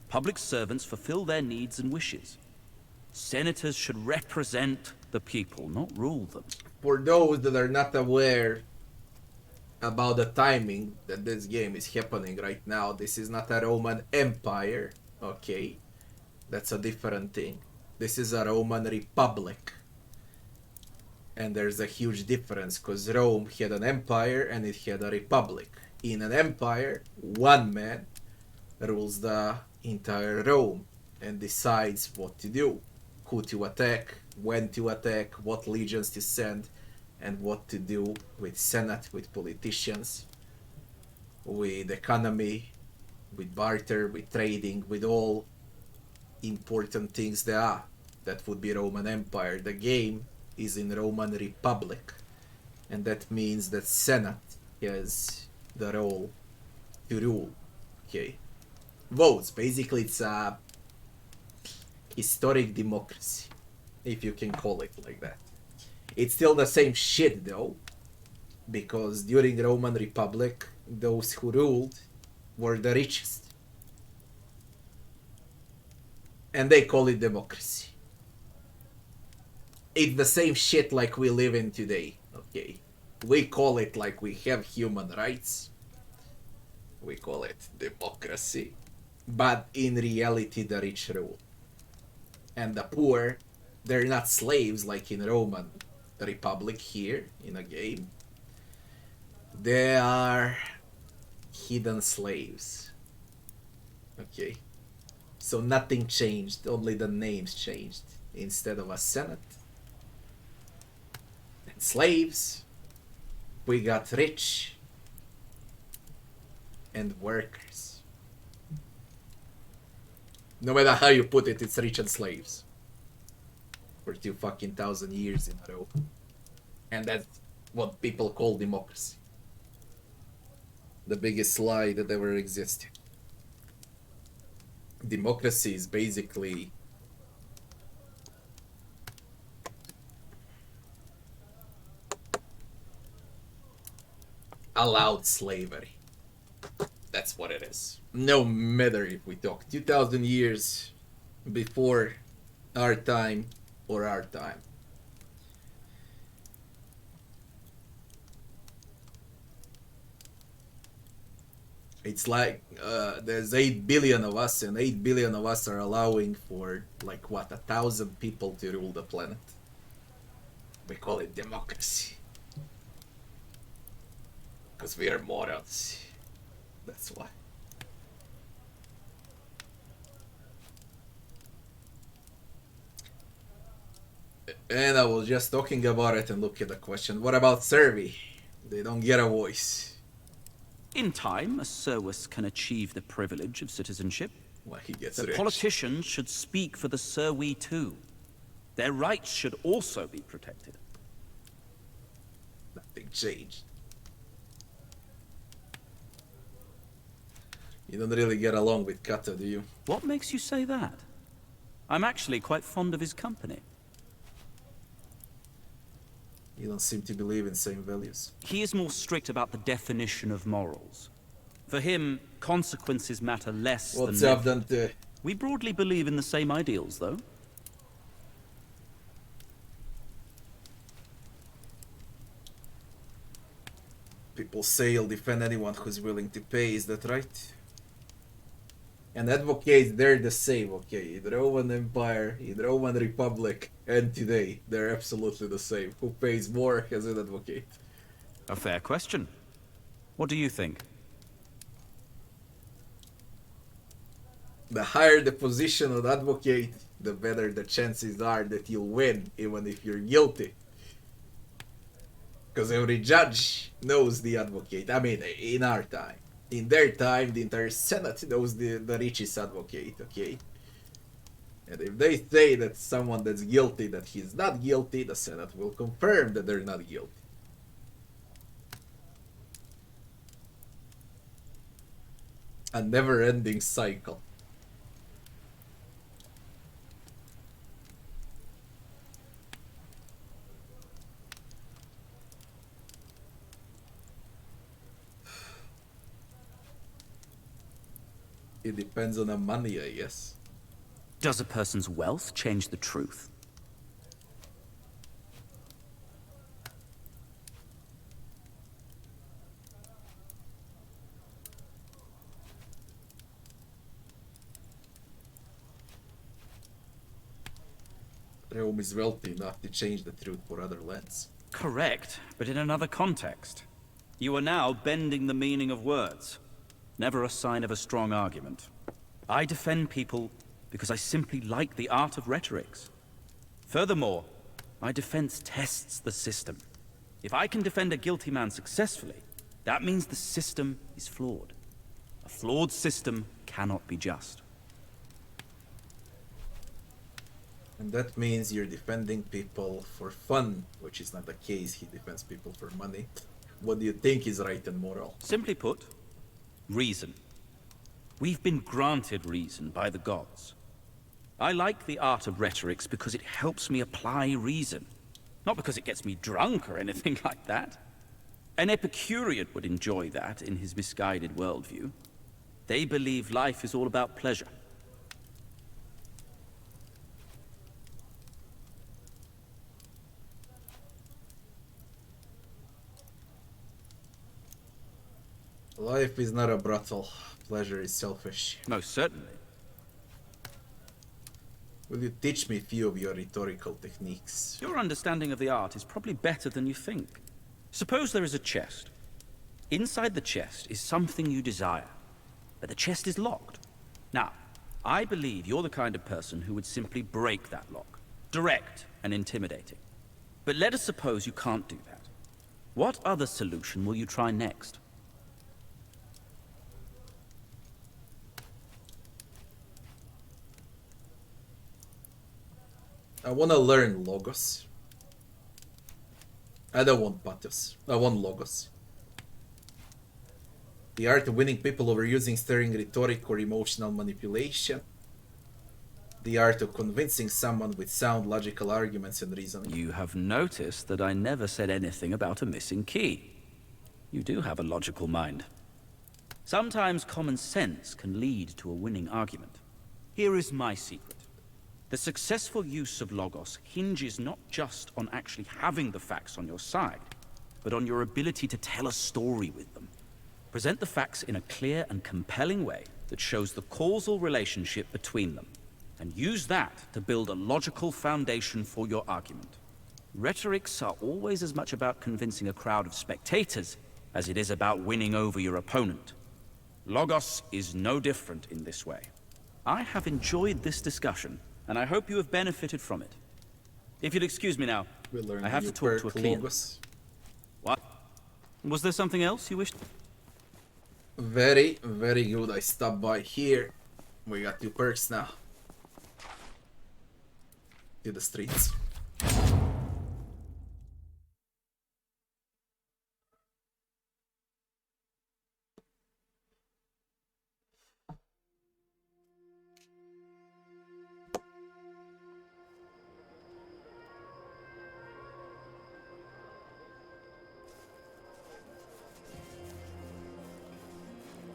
Public servants fulfill their needs and wishes. Senators should represent the people, not rule them. For those that are not aware about the timing that this game is happening right now, this is not a Roman Empire, okay? That's a different thing. This is a Roman Republic. And there's a huge difference, because Rome had an empire and it had a republic. In an empire, one man rules the entire Rome and decides what to do, who to attack, when to attack, what legions to send, and what to do with Senate, with politicians, with economy, with barter, with trading, with all important things there are. That would be Roman Empire. The game is in Roman Republic, and that means that Senate has the role to rule. Okay, votes. Basically, it's a historic democracy, if you can call it like that. It's still the same shit though, because during Roman Republic, those who ruled were the richest. And they call it democracy. It's the same shit like we live in today, okay? We call it like we have human rights. We call it democracy. But in reality, the rich rule. And the poor, they're not slaves like in Roman Republic here in a game. They are hidden slaves. Okay? So nothing changed, only the names changed. Instead of a Senate and slaves, we got rich and workers. No matter how you put it, it's rich and slaves. For 2,000 years in a row. And that's what people call democracy. The biggest lie that ever existed. Democracy is basically allowed slavery. That's what it is. No matter if we talk 2,000 years before our time or our time. It's like there's 8 billion of us, and 8 billion of us are allowing for like what, 1,000 people to rule the planet. We call it democracy. Because we are morons. That's why. And I was just talking about it and look at the question. What about Servi? They don't get a voice. In time, a Servus can achieve the privilege of citizenship. Well, he gets the rich. Politicians should speak for the Servi too. Their rights should also be protected. Nothing changed. You don't really get along with Kato, do you? What makes you say that? I'm actually quite fond of his company. You don't seem to believe in same values. He is more strict about the definition of morals. For him, consequences matter less What's than... up, Dante? We broadly believe in the same ideals, though. People say you'll defend anyone who's willing to pay, is that right? And advocates, they're the same, okay? In the Roman Empire, in the Roman Republic, and today, they're absolutely the same. Who pays more as an advocate? A fair question. What do you think? The higher the position of advocate, the better the chances are that you'll win, even if you're guilty. Because every judge knows the advocate. I mean, in our time. In their time, the entire Senate knows the richest advocate, okay? And if they say that someone that's guilty, that he's not guilty, the Senate will confirm that they're not guilty. A never-ending cycle. It depends on the money, I guess. Does a person's wealth change the truth? Rome is wealthy enough to change the truth for other lands. Correct, but in another context. You are now bending the meaning of words. Never a sign of a strong argument. I defend people because I simply like the art of rhetorics. Furthermore, my defense tests the system. If I can defend a guilty man successfully, that means the system is flawed. A flawed system cannot be just. And that means you're defending people for fun, which is not the case. He defends people for money. What do you think is right and moral? Simply put, reason. We've been granted reason by the gods. I like the art of rhetorics because it helps me apply reason. Not because it gets me drunk or anything like that. An Epicurean would enjoy that in his misguided worldview. They believe life is all about pleasure. Life is not a brothel. Pleasure is selfish. Most certainly. Will you teach me a few of your rhetorical techniques? Your understanding of the art is probably better than you think. Suppose there is a chest. Inside the chest is something you desire, but the chest is locked. Now, I believe you're the kind of person who would simply break that lock. Direct and intimidating. But let us suppose you can't do that. What other solution will you try next? I want to learn Logos. I don't want Pathos. I want Logos. The art of winning people over using stirring rhetoric or emotional manipulation. The art of convincing someone with sound logical arguments and reasoning. You have noticed that I never said anything about a missing key. You do have a logical mind. Sometimes common sense can lead to a winning argument. Here is my secret. The successful use of Logos hinges not just on actually having the facts on your side, but on your ability to tell a story with them. Present the facts in a clear and compelling way that shows the causal relationship between them, and use that to build a logical foundation for your argument. Rhetorics are always as much about convincing a crowd of spectators as it is about winning over your opponent. Logos is no different in this way. I have enjoyed this discussion, and I hope you have benefited from it. If you'll excuse me now, I have to talk to a client. What? Was there something else you wished? Very, very good. I stopped by here. We got 2 perks now. To the streets.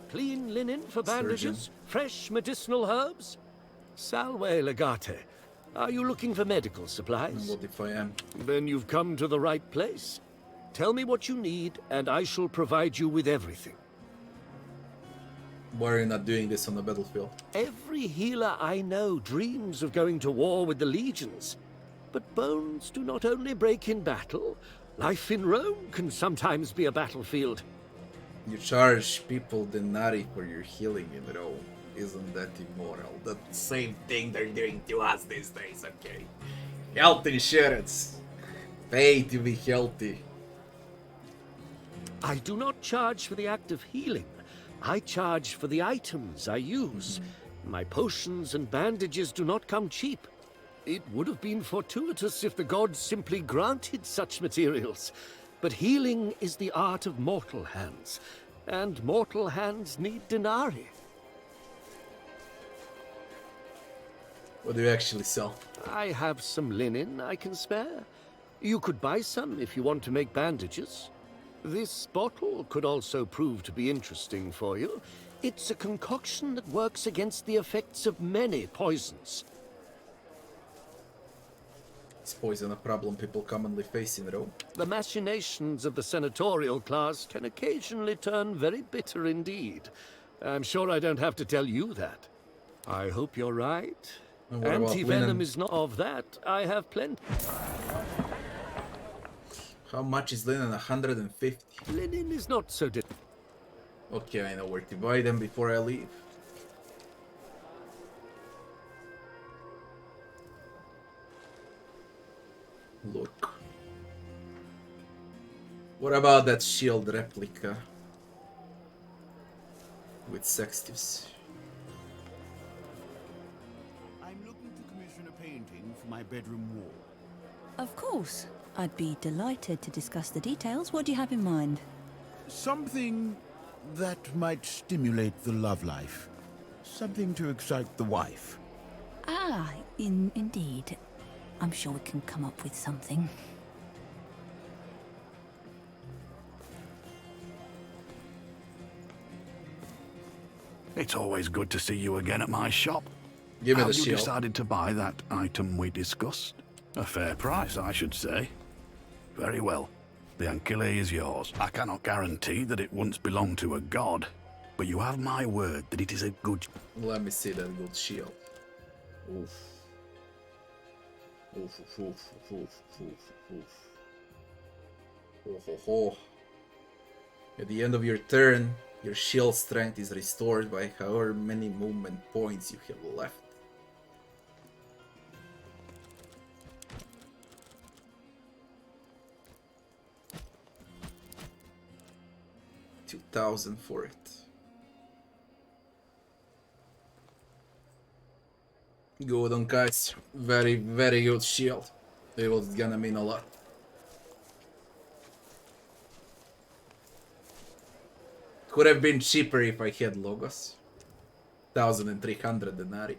Clean linen for Surgeon. bandages? Fresh medicinal herbs? Salve legate. Are you looking for medical supplies? What if I am? Then you've come to the right place. Tell me what you need, and I shall provide you with everything. Why are you not doing this on the battlefield? Every healer I know dreams of going to war with the legions. But bones do not only break in battle. Life in Rome can sometimes be a battlefield. You charge people denarii for your healing in Rome. Isn't that immoral? The same thing they're doing to us these days, okay? Health insurance. Pay to be healthy. I do not charge for the act of healing. I charge for the items I use. My potions and bandages do not come cheap. It would have been fortuitous if the gods simply granted such materials. But healing is the art of mortal hands, and mortal hands need denarii. What do you actually sell? I have some linen I can spare. You could buy some if you want to make bandages. This bottle could also prove to be interesting for you. It's a concoction that works against the effects of many poisons. Is poison a problem people commonly face in Rome? The machinations of the senatorial class can occasionally turn very bitter indeed. I'm sure I don't have to tell you that. I hope you're right. And what about Anti-venom linen? is not of that. I have plenty. How much is linen? 150. Linen is not so Okay, I know where to buy them before I leave. Look. What about that shield replica? With sextives. I'm looking to commission a painting for my bedroom wall. Of course. I'd be delighted to discuss the details. What do you have in mind? Something that might stimulate the love life. Something to excite the wife. Ah, indeed. I'm sure we can come up with something. It's always good to see you again at my shop. Give me Have the you shield. decided to buy that item we discussed? A fair price, I should say. Very well. The Ankylae is yours. I cannot guarantee that it once belonged to a god, but you have my word that it is a good... Let me see that good shield. Oof. Oof, oof, oof, oof, oof, oof. Oh, ho, ho. At the end of your turn, your shield strength is restored by however many movement points you have left. $2,000 for it. Good on, guys. Very, very good shield. It was gonna mean a lot. Could have been cheaper if I had logos. 1,300 denarii.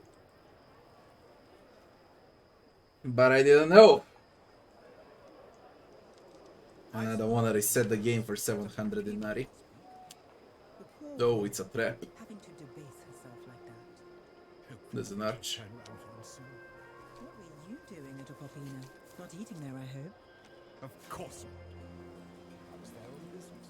But I didn't know. And I don't want to reset the game for 700 denarii. Oh, it's a trap. There's an arch. What were you doing at Opopina? Not eating there, I hope. Of course. I was there on business.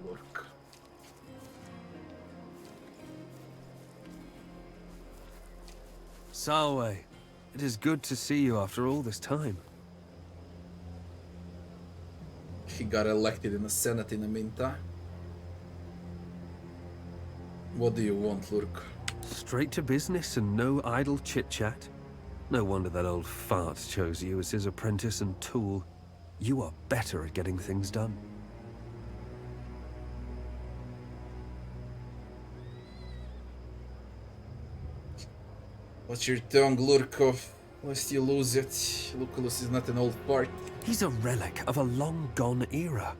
Work. Salwe, it is good to see you after all this time. He got elected in the Senate in the meantime. What do you want, Lurk? Straight to business and no idle chit-chat. No wonder that old fart chose you as his apprentice and tool. You are better at getting things done. What's your tongue, Lurkov? Lest you lose it. Lucullus is not an old fart. He's a relic of a long-gone era.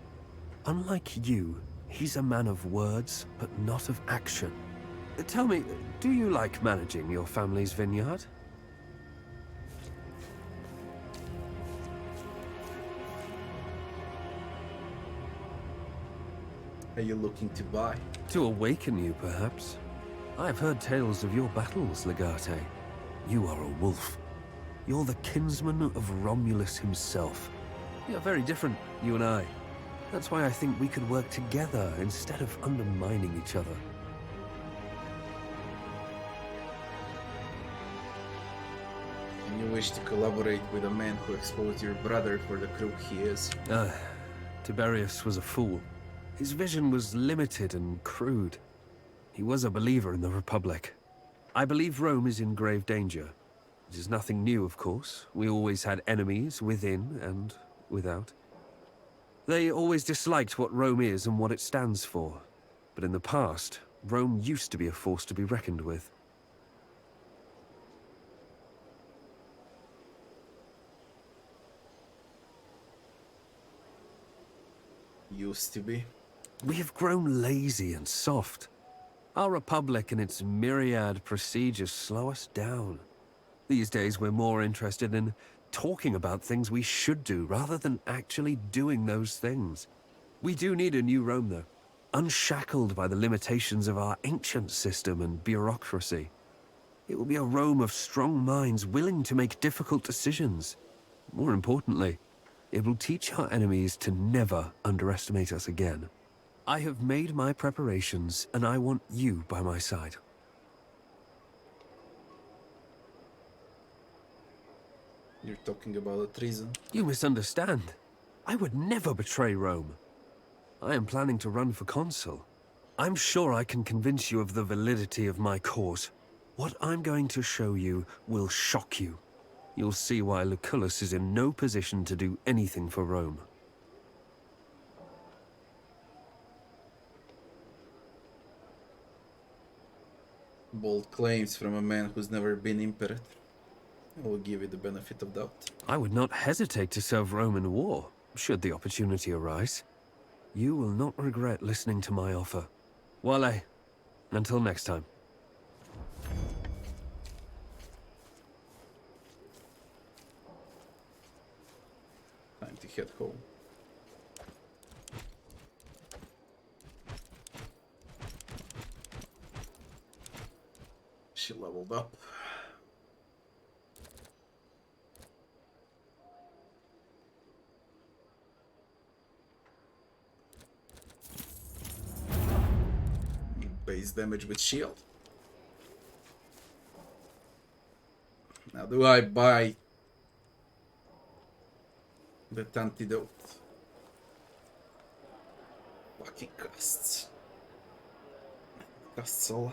Unlike you, He's a man of words, but not of action. Tell me, do you like managing your family's vineyard? Are you looking to buy? To awaken you, perhaps. I've heard tales of your battles, Legate. You are a wolf. You're the kinsman of Romulus himself. We are very different, you and I. That's why I think we could work together instead of undermining each other. And you wish to collaborate with a man who exposed your brother for the crook he is? Tiberius was a fool. His vision was limited and crude. He was a believer in the Republic. I believe Rome is in grave danger. It is nothing new, of course. We always had enemies within and without. They always disliked what Rome is and what it stands for. But in the past, Rome used to be a force to be reckoned with. Used to be. We have grown lazy and soft. Our republic and its myriad procedures slow us down. These days we're more interested in talking about things we should do rather than actually doing those things. We do need a new Rome, though, unshackled by the limitations of our ancient system and bureaucracy. It will be a Rome of strong minds willing to make difficult decisions. More importantly, it will teach our enemies to never underestimate us again. I have made my preparations, and I want you by my side. You're talking about a treason? You misunderstand. I would never betray Rome. I am planning to run for consul. I'm sure I can convince you of the validity of my cause. What I'm going to show you will shock you. You'll see why Lucullus is in no position to do anything for Rome. Bold claims from a man who's never been imperator. I will give you the benefit of doubt. I would not hesitate to serve Rome in war, should the opportunity arise. You will not regret listening to my offer. Wale, until next time. Time to head home. She leveled up. Base damage with shield. Now do I buy that antidote? Fucking costs. Costs a lot.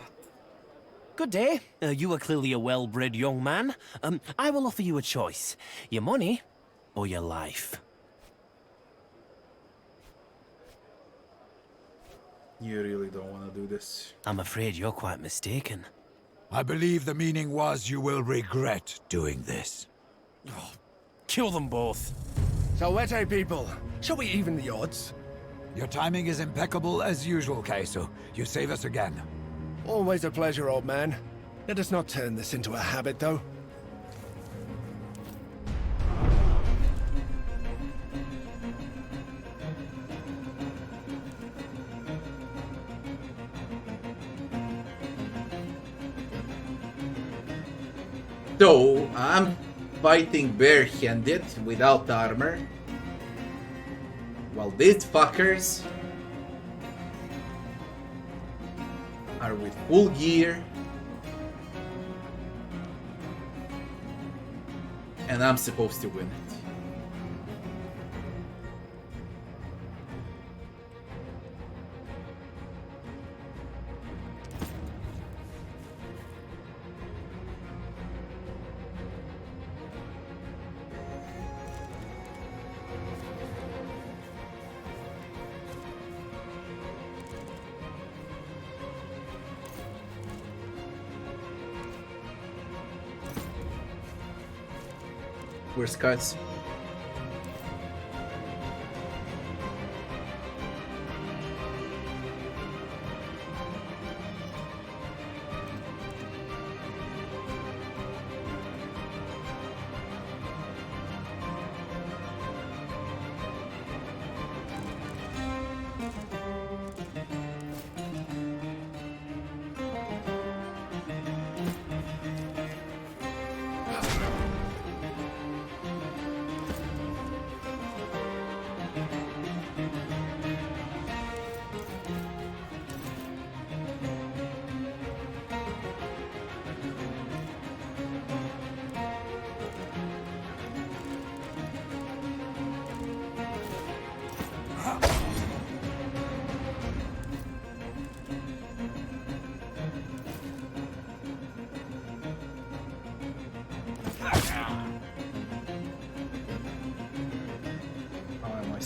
Good day. You are clearly a well-bred young man. I will offer you a choice. Your money or your life. You really don't want to do this. I'm afraid you're quite mistaken. I believe the meaning was you will regret doing this. Oh, kill them both. Salvete, people. Shall we even the odds? Your timing is impeccable as usual, Queso. You save us again. Always a pleasure, old man. Let us not turn this into a habit, though. So, I'm fighting barehanded without armor, while these fuckers are with full gear, and I'm supposed to win it. Where's Cuts?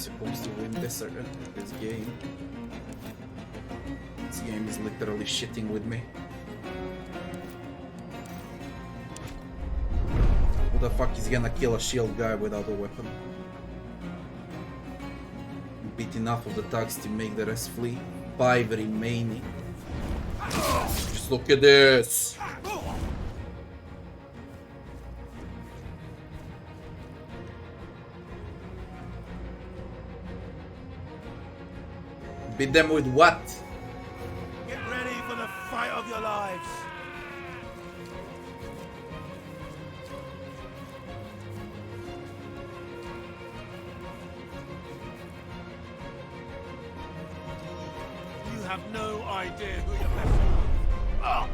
supposed to win this game. This game is literally shitting with me. Who the fuck is gonna kill a shield guy without a weapon? Beat enough of the thugs to make the rest flee. 5 remaining. Just look at this! Beat them with what? Get ready for the fight of your lives. You have no idea who you're messing with. Ah!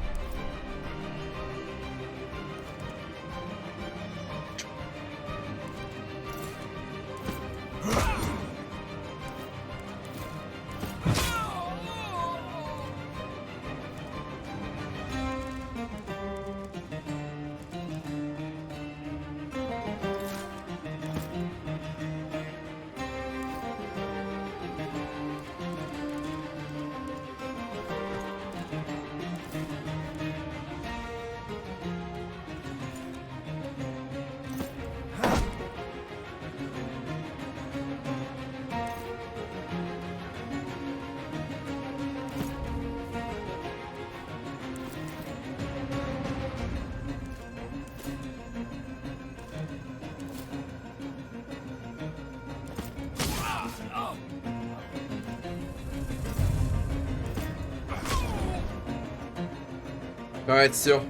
Alright, so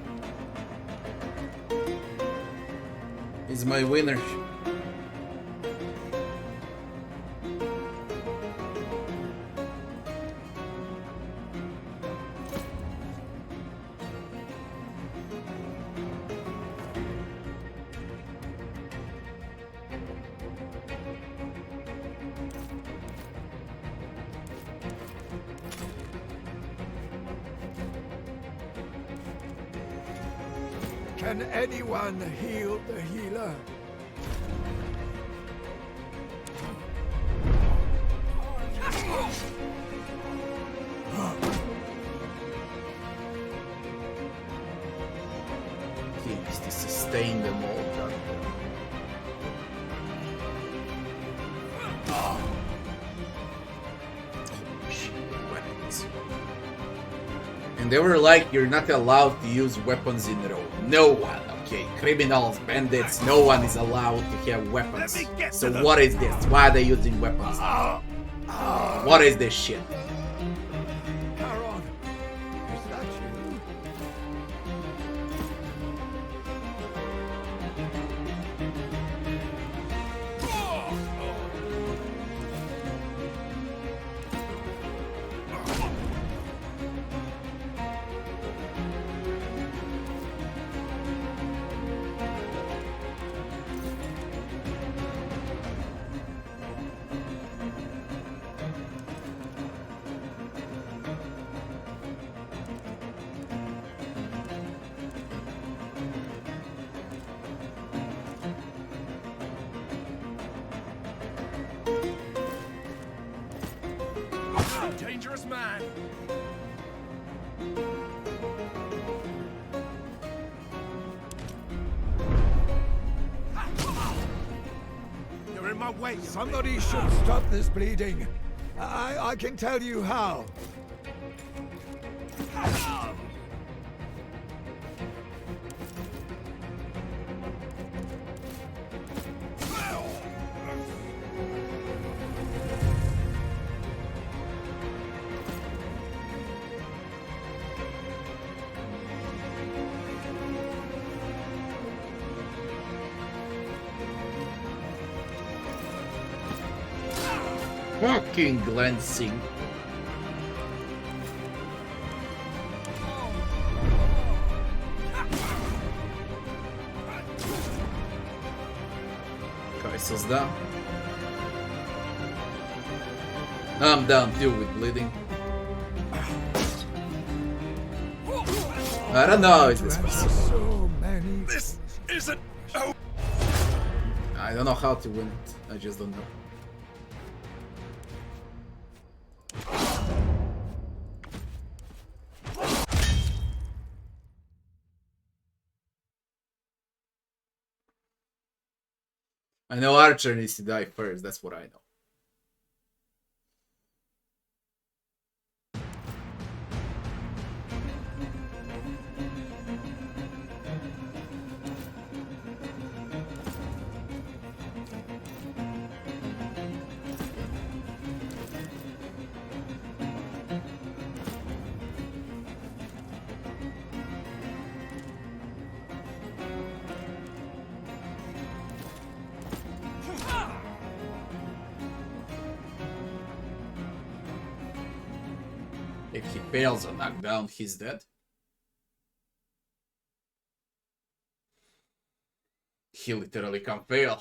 he's my winner. Can anyone heal the healer? He needs to sustain them all. And they were like, you're not allowed to use weapons in row. No one, okay? Criminals, bandits, no one is allowed to have weapons. So what is this? Why are they using weapons? What is this shit? Dangerous man. You're in my way. Somebody should stop this bleeding. I can tell you how. Fucking glancing. Kaiser's down. I'm down too with bleeding. I don't know if this possible. This isn't. Oh. I don't know how to win it. I just don't know. I know Archer needs to die first, that's what I know. If he fails a knockdown, he's dead. He literally can fail.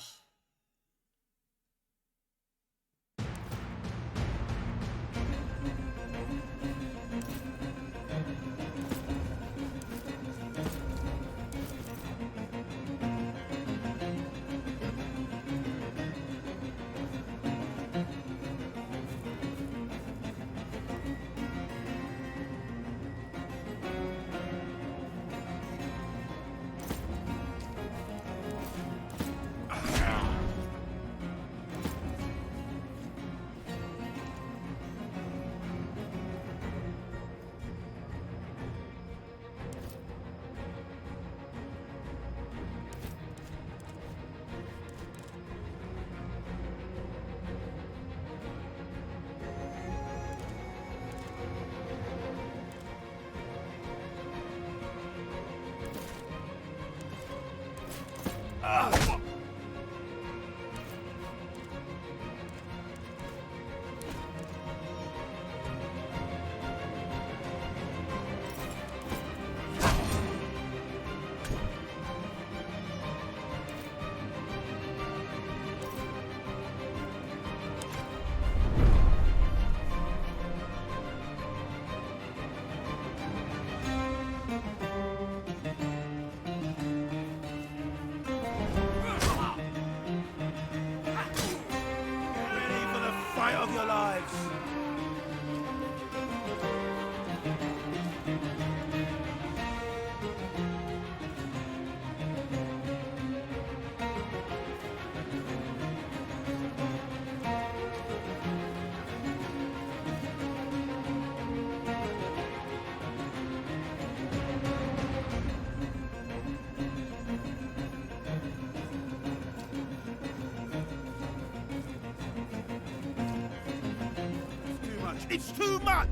Of your lives. It's too much!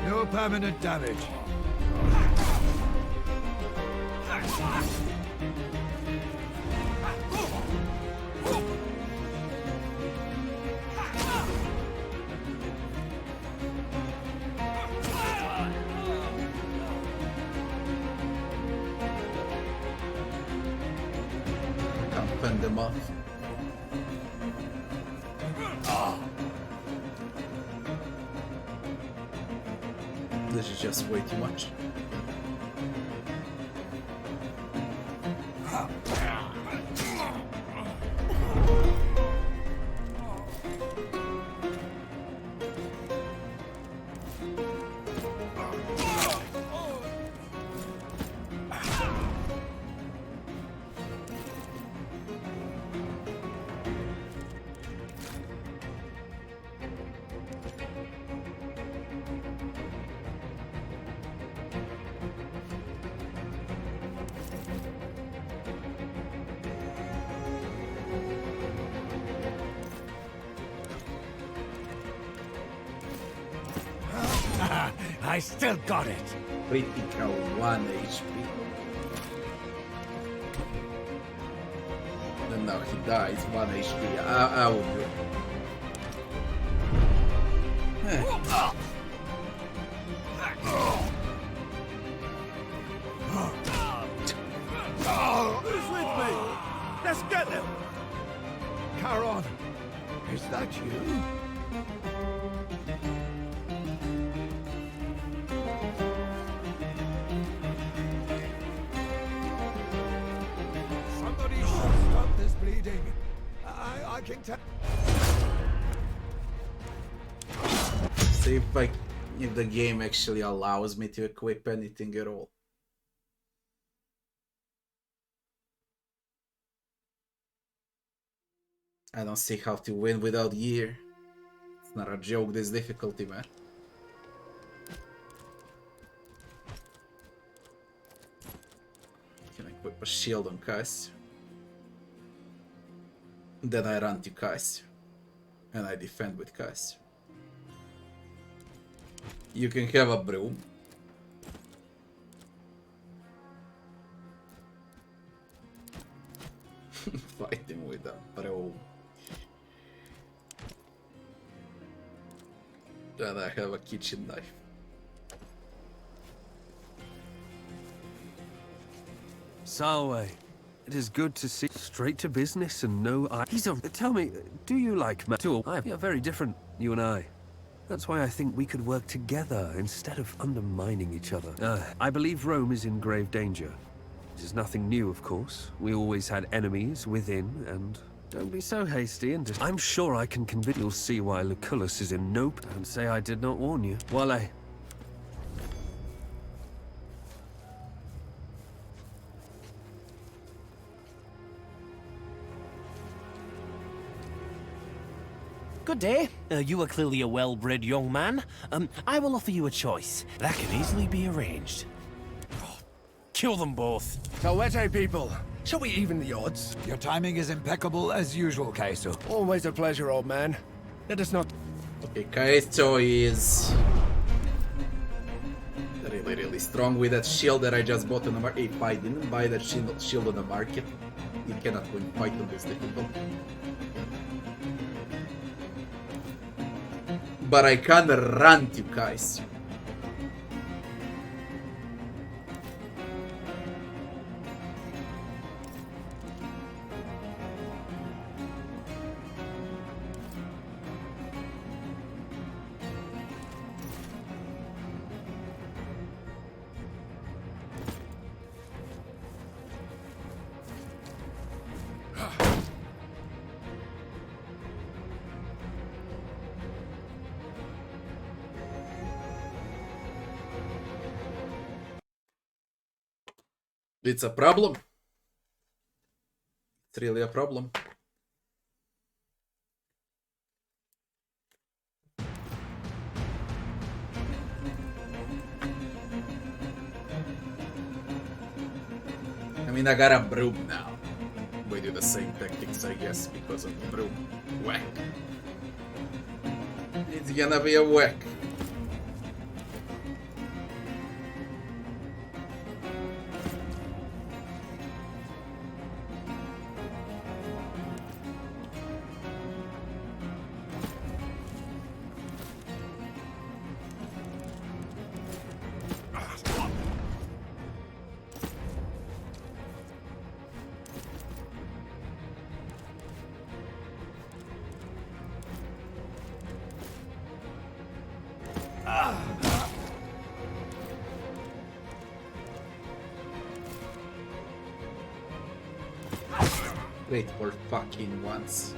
No permanent damage. Can't fend them off. This is just way too much. I still got it. Critical 1 HP. And now he dies, 1 HP. I will do it. Who's with me? Let's get them. Charon, is that you? Somebody should stop this bleeding. I can tell. See if the game actually allows me to equip anything at all. I don't see how to win without gear. It's not a joke, this difficulty, man. Can I equip a shield on Cassio? Then I run to Cassio. And I defend with Cassio. You can have a broom. Fighting with a broom. And I have a kitchen knife. Salve. It is good to see. Straight to business and no eye. Tell me, do you like Matul? We are very different, you and I. That's why I think we could work together instead of undermining each other. I believe Rome is in grave danger. This is nothing new, of course. We always had enemies within, and don't be so hasty and I'm sure I can convince you'll see why Lucullus is in nope and say I did not warn you. Wale. Good day. You are clearly a well-bred young man. I will offer you a choice. That can easily be arranged. Kill them both. Tawete people, shall we even the odds? Your timing is impeccable as usual, Kaiso. Always a pleasure, old man. Let us not... Okay, Kaiso is really strong with that shield that I just bought on the market. If I didn't buy that shield on the market, you cannot win fight on this difficulty. But I can't run to Kaiso. It's a problem. It's really a problem. I mean, I got a broom now. We do the same tactics, I guess, because of the broom. Whack. It's gonna be a whack. Wait for fucking once.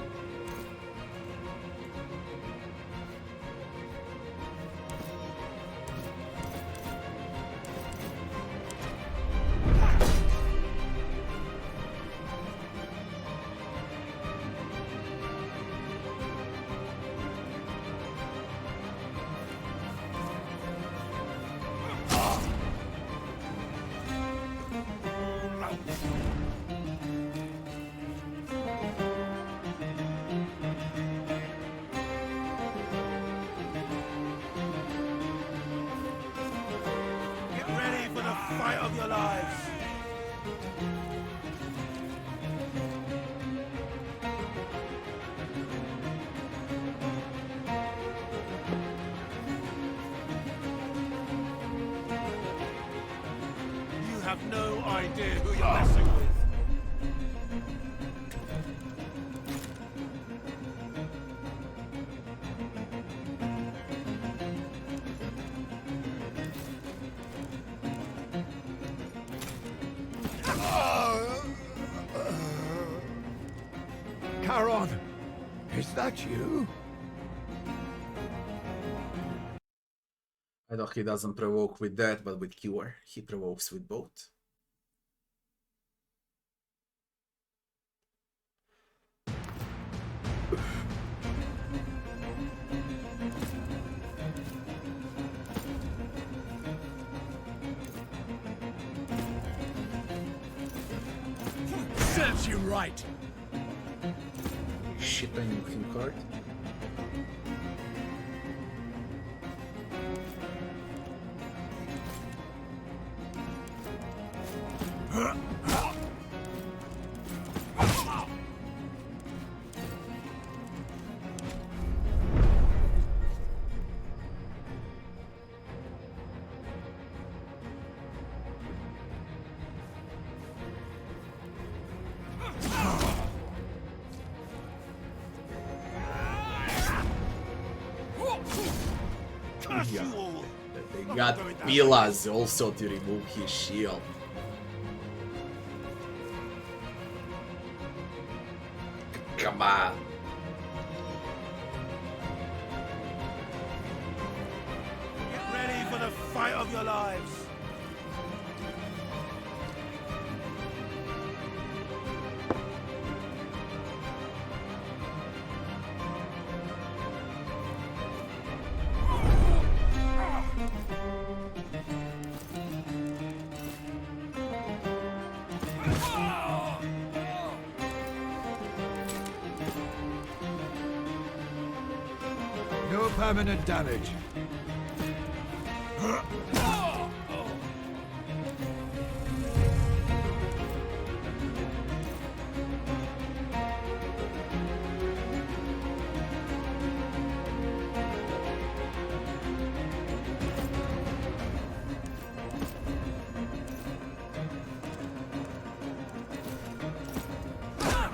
idea who you're messing with. Charon, is that you? I thought he doesn't provoke with that, but with cure, he provokes with both. Serves you right. Shit, I knew him card. They got Pilas also to remove his shield. Come on. Get ready for the fight of your lives. No permanent damage.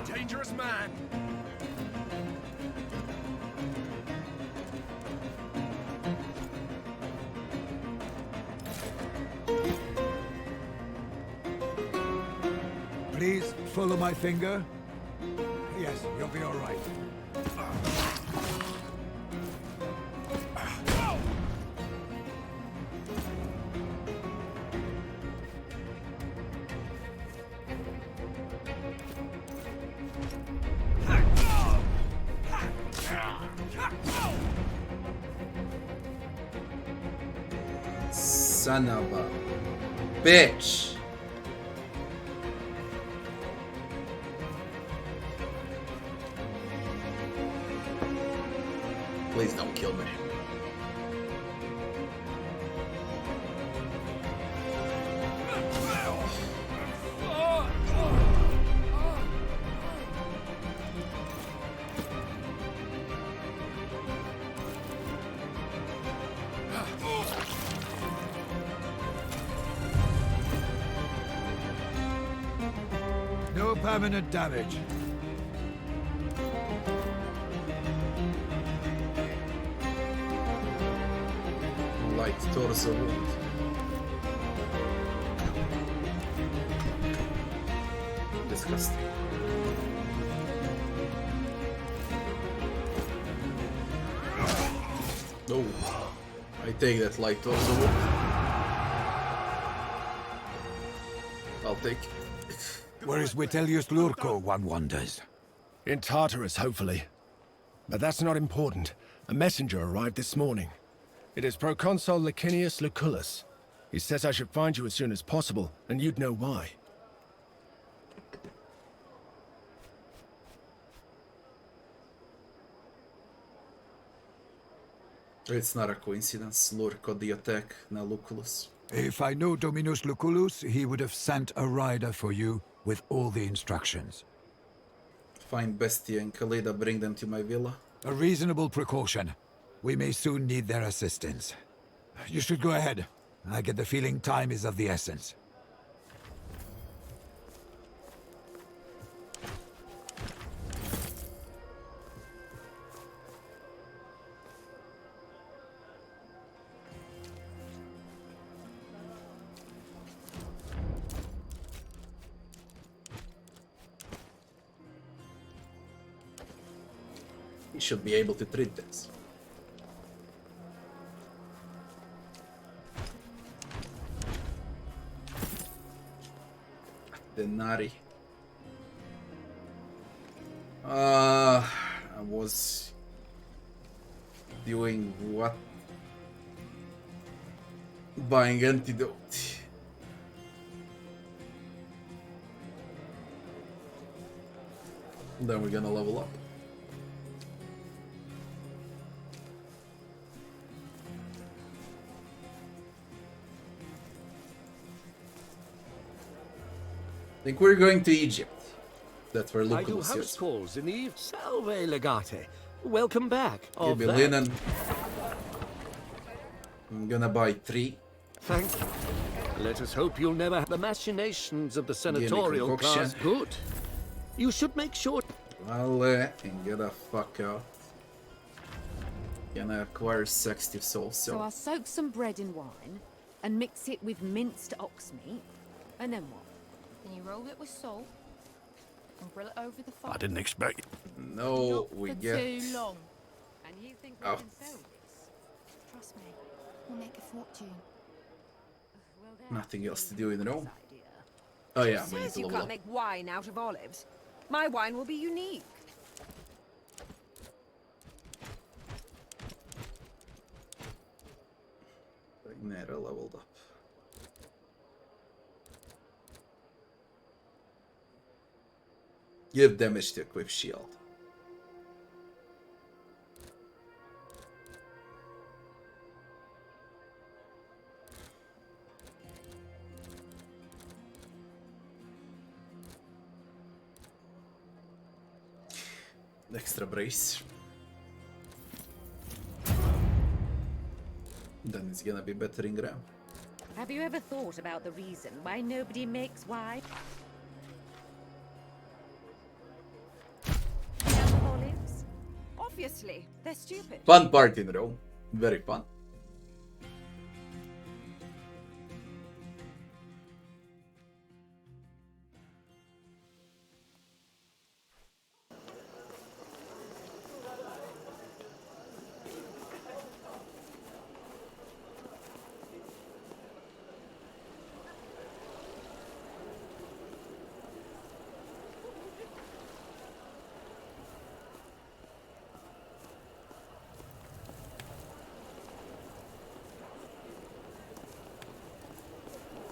Dangerous man. Please follow my finger. Yes, you'll be all right. Son of a bitch. Please don't kill me. No permanent damage. Light torso wound. Disgusting. No. I take that light torso wound. I'll take it. Where is Vitellius Lurko, one wonders? In Tartarus, hopefully. But that's not important. A messenger arrived this morning. It is Proconsul Licinius Lucullus. He says I should find you as soon as possible, and you'd know why. It's not a coincidence. Lurk got the attack, now Lucullus. If I know Dominus Lucullus, he would have sent a rider for you with all the instructions. Find Bestia and Khalida, bring them to my villa. A reasonable precaution. We may soon need their assistance. You should go ahead. I get the feeling time is of the essence. he should be able to treat this. Denari. I was doing what? Buying antidote. Then we're gonna level up. I think we're going to Egypt. That's where I do Lucullus house is. calls in the evening. Salve, Legate. Welcome back. Give Of me that. linen. I'm gonna buy 3. Thank you. Let us hope you'll never have the machinations of the senatorial class. concoction. Good. You should make sure. Vale, and get the fuck out. Gonna acquire 60 souls. So I'll soak some bread in wine and mix it with minced ox meat. And then what? Then you roll it with salt and grill it over the fire. I didn't expect. No, we For get. too long. And you think we can sell this? Trust me, we'll make a fortune. Nothing else to do in Rome. Oh yeah, we need Says to you level can't up. make wine out of olives. My wine will be unique. Nera leveled up. Give damage to equip shield. Extra brace. Then it's gonna be better in gram. Have you ever thought about the reason why nobody makes wine? Out of olives? Obviously, they're stupid. Fun part in Rome. Very fun.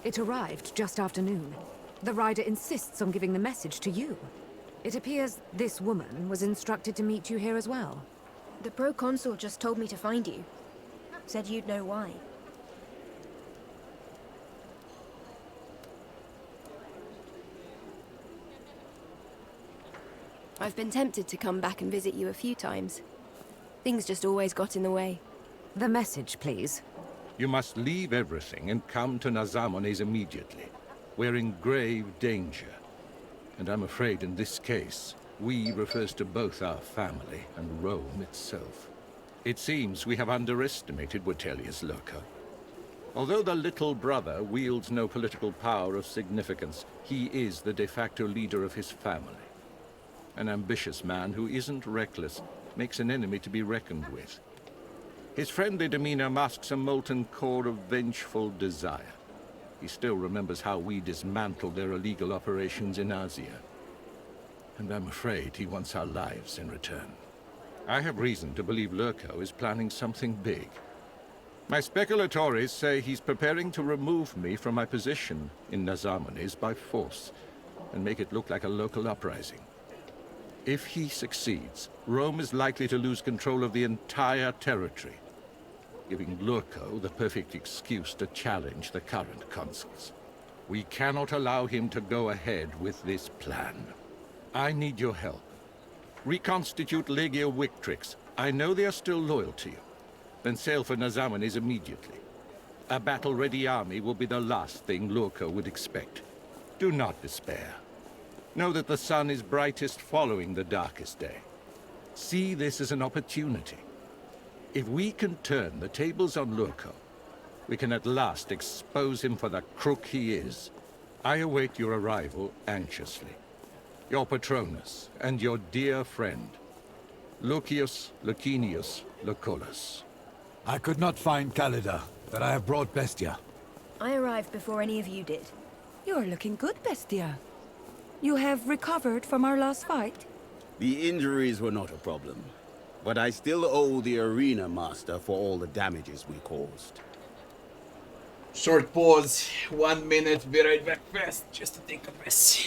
It arrived just after noon. The rider insists on giving the message to you. It appears this woman was instructed to meet you here as well. The proconsul just told me to find you. Said you'd know why. I've been tempted to come back and visit you a few times. Things just always got in the way. The message, please. You must leave everything and come to Nazamones immediately. We're in grave danger. And I'm afraid in this case, we refers to both our family and Rome itself. It seems we have underestimated Vitellius Lurker. Although the little brother wields no political power of significance, he is the de facto leader of his family. An ambitious man who isn't reckless makes an enemy to be reckoned with. His friendly demeanor masks a molten core of vengeful desire. He still remembers how we dismantled their illegal operations in Asia. And I'm afraid he wants our lives in return. I have reason to believe Lurko is planning something big. My speculatores say he's preparing to remove me from my position in Nazamones by force and make it look like a local uprising. If he succeeds, Rome is likely to lose control of the entire territory, giving Lurko the perfect excuse to challenge the current consuls. We cannot allow him to go ahead with this plan. I need your help. Reconstitute Legio Victrix. I know they are still loyal to you. Then sail for Nazamones immediately. A battle-ready army will be the last thing Lurko would expect. Do not despair. Know that the sun is brightest following the darkest day. See this as an opportunity. If we can turn the tables on Lurko, we can at last expose him for the crook he is. I await your arrival anxiously. Your Patronus and your dear friend, Lucius Licinius Lucullus. I could not find Calida, but I have brought Bestia. I arrived before any of you did. You're looking good, Bestia. You have recovered from our last fight? The injuries were not a problem, but I still owe the arena master for all the damages we caused. Short pause, 1 minute, be right back fast, just to take a piss.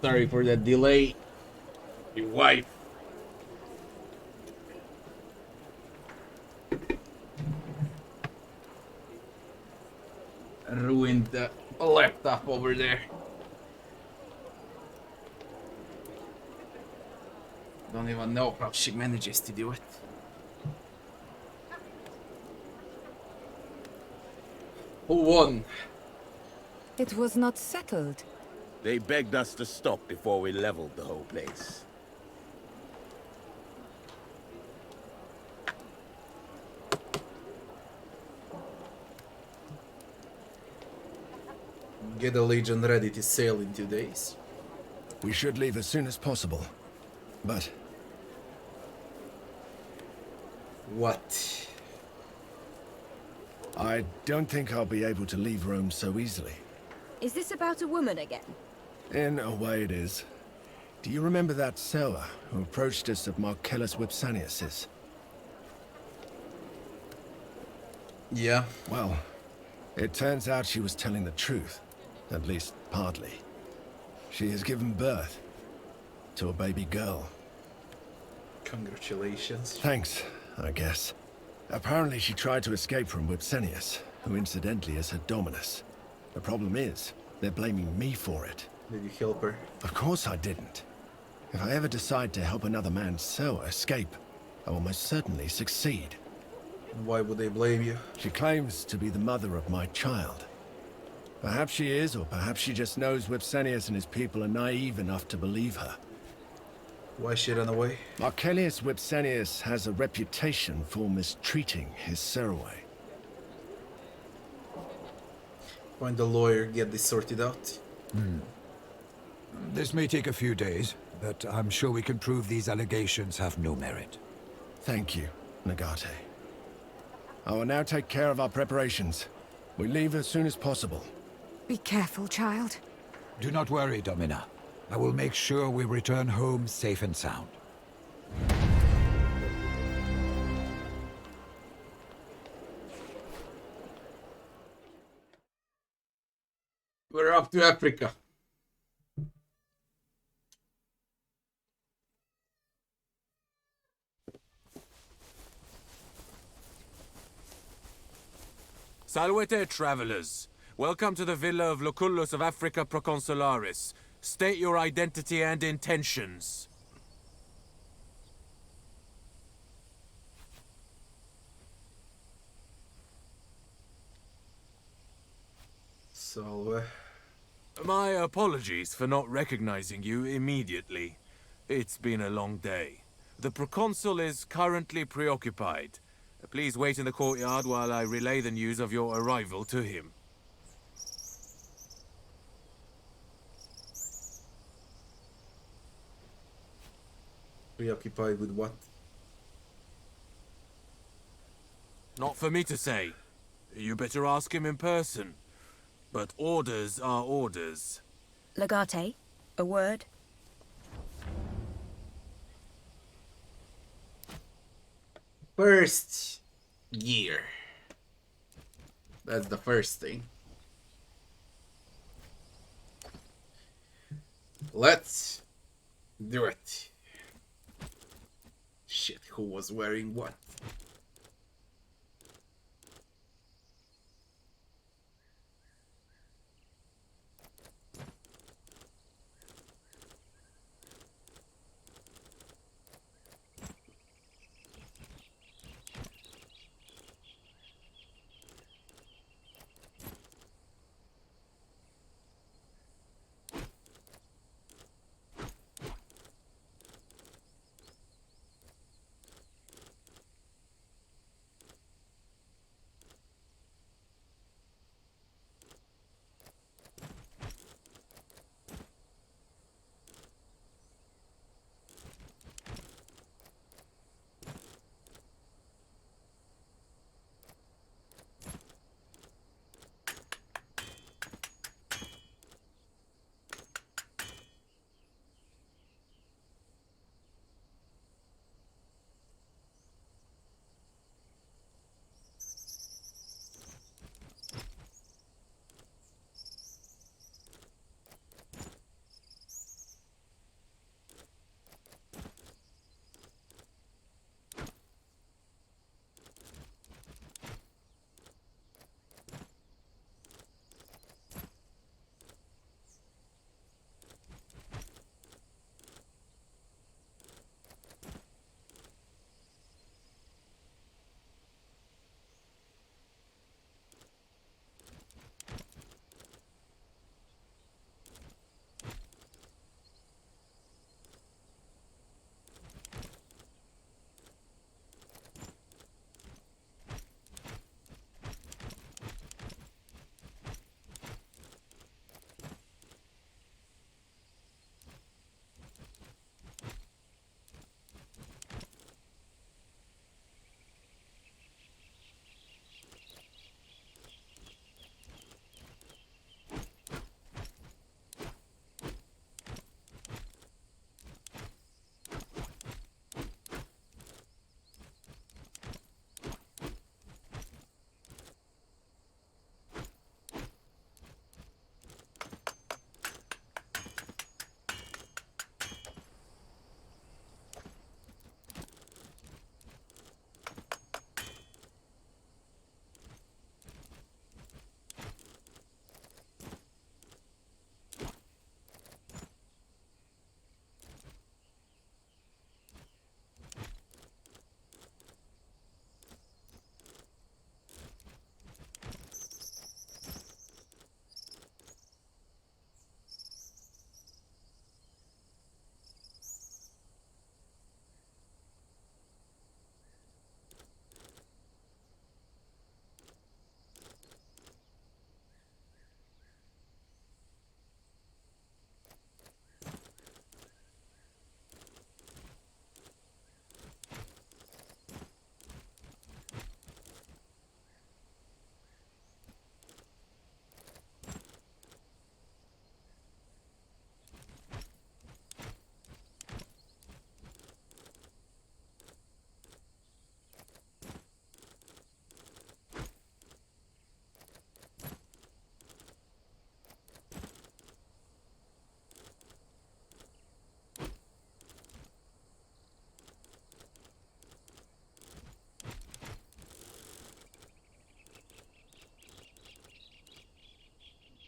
Sorry for the delay. Your wife. Ruined the laptop over there. Don't even know how she manages to do it. Who won? It was not settled. They begged us to stop before we leveled the whole place. Get the Legion ready to sail in 2 days. We should leave as soon as possible. But... What? I don't think I'll be able to leave Rome so easily. Is this about a woman again? In a way it is. Do you remember that seller who approached us at Marcellus Vipsanius's? Yeah. Well, it turns out she was telling the truth. At least, partly. She has given birth to a baby girl. Congratulations. Thanks, I guess. Apparently she tried to escape from Vipsanius, who incidentally is her dominus. The problem is, they're blaming me for it. Did you help her? Of course I didn't. If I ever decide to help another man's sower escape, I will most certainly succeed. Why would they blame you? She claims to be the mother of my child. Perhaps she is, or perhaps she just knows Vipsanius and his people are naive enough to believe her. Why she ran away? Marcellus Vipsanius has a reputation for mistreating his Ceraway. Find a lawyer, get this sorted out. This may take a few days, but I'm sure we can prove these allegations have no merit. Thank you, Legate. I will now take care of our preparations. We leave as soon as possible. Be careful, child. Do not worry, Domina. I will make sure we return home safe and sound. We're off to Africa. Salvete, travelers. Welcome to the villa of Lucullus of Africa Proconsularis. State your identity and intentions. Salve. My apologies for not recognizing you immediately. It's been a long day. The proconsul is currently preoccupied. Please wait in the courtyard while I relay the news of your arrival to him. Preoccupied with what? Not for me to say. You better ask him in person. But orders are orders. Legate, a word? First year. That's the first thing. Let's do it. Shit, who was wearing what?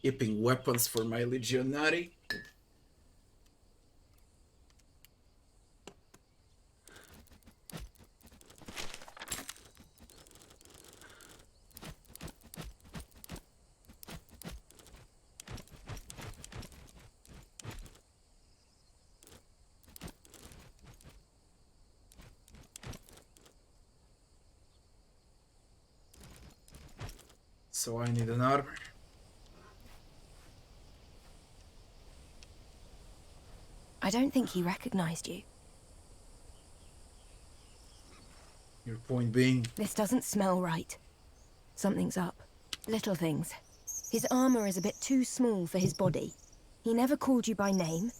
Keeping weapons for my legionary. So I need an armor. I don't think he recognized you. Your point being? This doesn't smell right. Something's up. Little things. His armor is a bit too small for his body. He never called you by name.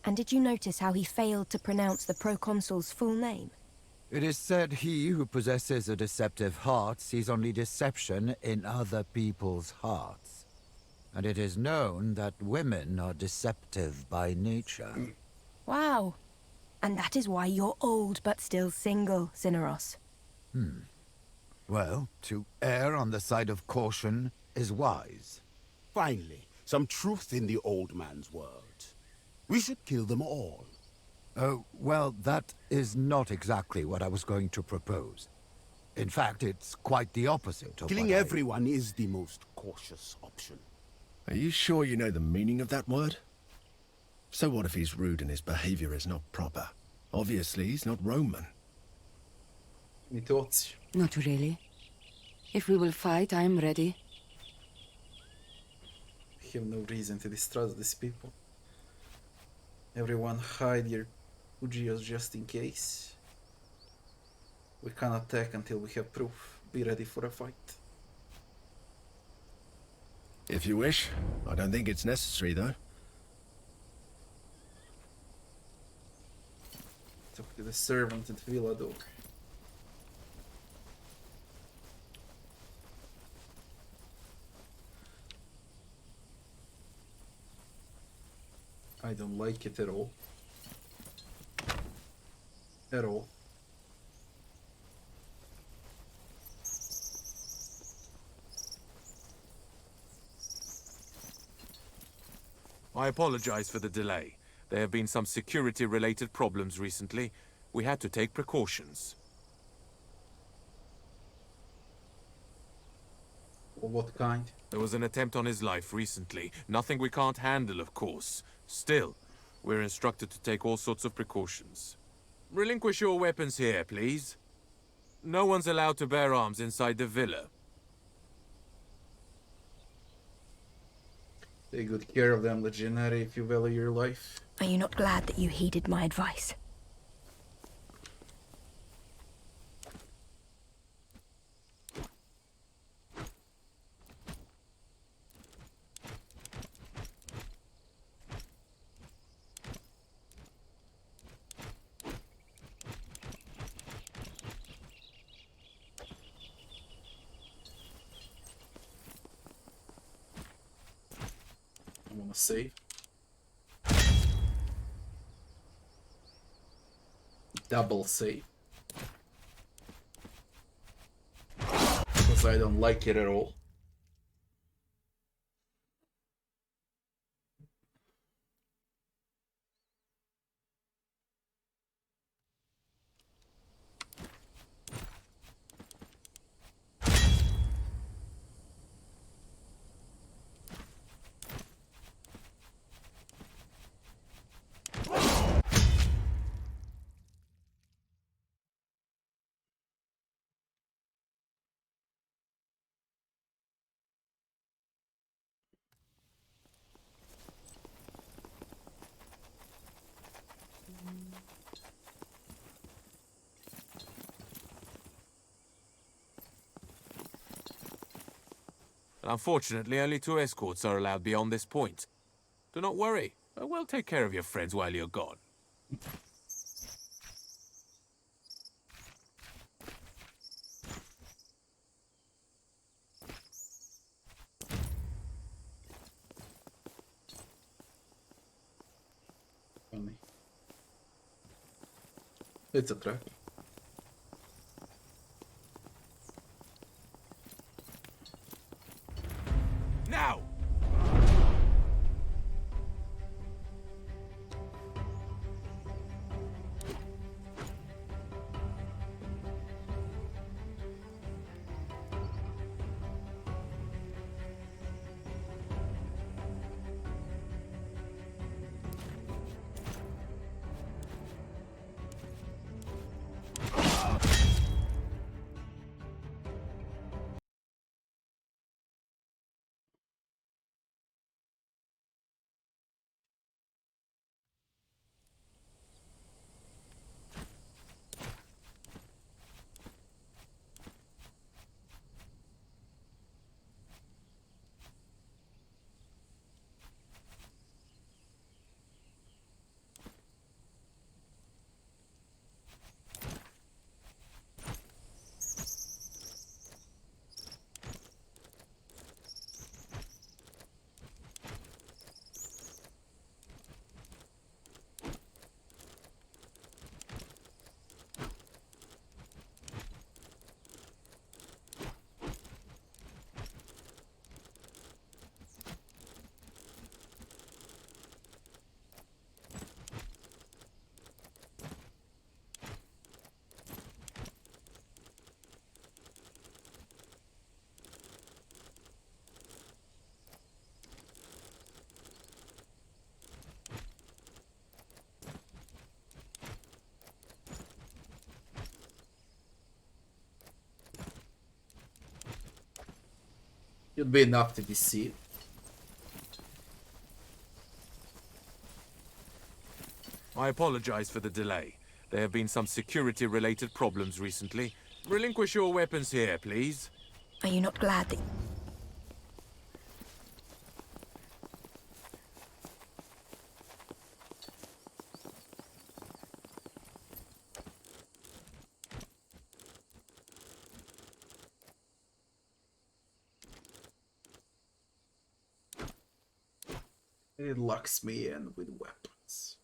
And did you notice how he failed to pronounce the proconsul's full name? It is said he who possesses a deceptive heart sees only deception in other people's hearts. And it is known that women are deceptive by nature. Wow. And that is why you're old but still single, Cineros. Well, to err on the side of caution is wise. Finally, some truth in the old man's words. We should kill them all. Oh, well, that is not exactly what I was going to propose. In fact, it's quite the opposite of Killing what everyone is the most cautious option. Are you sure you know the meaning of that word? So what if he's rude and his behavior is not proper? Obviously, he's not Roman. Any thoughts? Not really. If we will fight, I am ready. We have no reason to distrust these people. Everyone hide your Ugios just in case. We can't attack until we have proof. Be ready for a fight. If you wish. I don't think it's necessary, though. Talk to the servant at Villador. I don't like it at all. At all. I apologize for the delay. There have been some security-related problems recently. We had to take precautions. What kind? There was an attempt on his life recently. Nothing we can't handle, of course. Still, we're instructed to take all sorts of precautions. Relinquish your weapons here, please. No one's allowed to bear arms inside the villa. Take good care of them, legionary, if you value your life. Are you not glad that you heeded my advice? I wanna save. Double save. Because I don't like it at all. Unfortunately, only 2 escorts are allowed beyond this point. Do not worry. I will take care of your friends while you're gone. Funny. It's a trap. Now! Should be enough to be seen. I apologize for the delay. There have been some security-related problems recently. Relinquish your weapons here, please. Are you not glad that... It locks me in with weapons.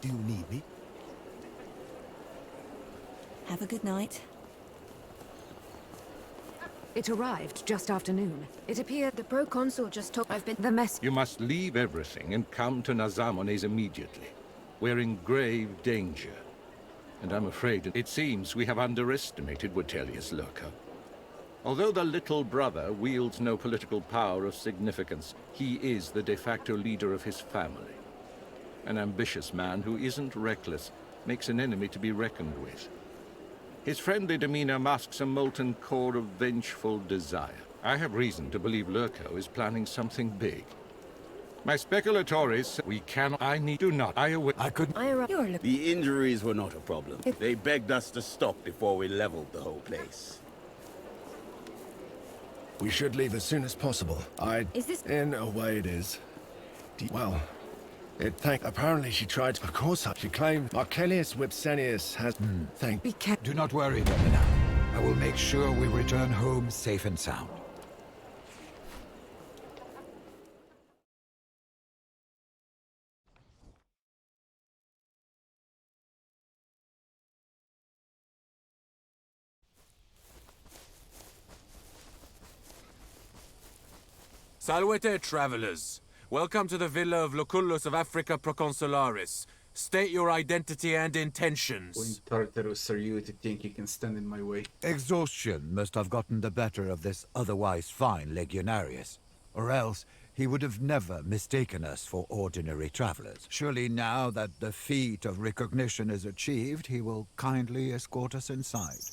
Do you need me? Have a good night. It arrived just after noon. It appeared the proconsul just took... I've been... The mess... You must leave everything and come to Nazamones immediately. We're in grave danger. And I'm afraid it seems we have underestimated Wergelia's Lurker. Although the little brother wields no political power of significance, he is the de facto leader of his family. An ambitious man who isn't reckless makes an enemy to be reckoned with. His friendly demeanor masks a molten core of vengeful desire. I have reason to believe Lurko is planning something big. My speculatories, we cannot... The injuries were not a problem. They begged us to stop before we leveled the whole place. We should leave as soon as possible. Is this... In a way it is. Well... Apparently she tried... Of course, she claimed Archelius Vipsenius has... Do not worry, Domina. I will make sure we return home safe and sound. Salvete, travelers. Welcome to the villa of Lucullus of Africa Proconsularis. State your identity and intentions. Who in Tartarus are you to think you can stand in my way? Exhaustion must have gotten the better of this otherwise fine legionarius. Or else, he would have never mistaken us for ordinary travelers. Surely now that the feat of recognition is achieved, he will kindly escort us inside.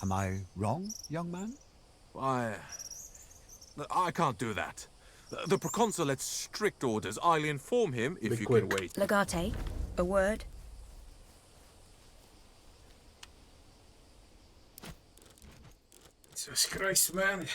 Am I wrong, young man? I can't do that. The proconsul had strict orders. I'll inform him if you can wait. Legate, a word. Jesus Christ, man.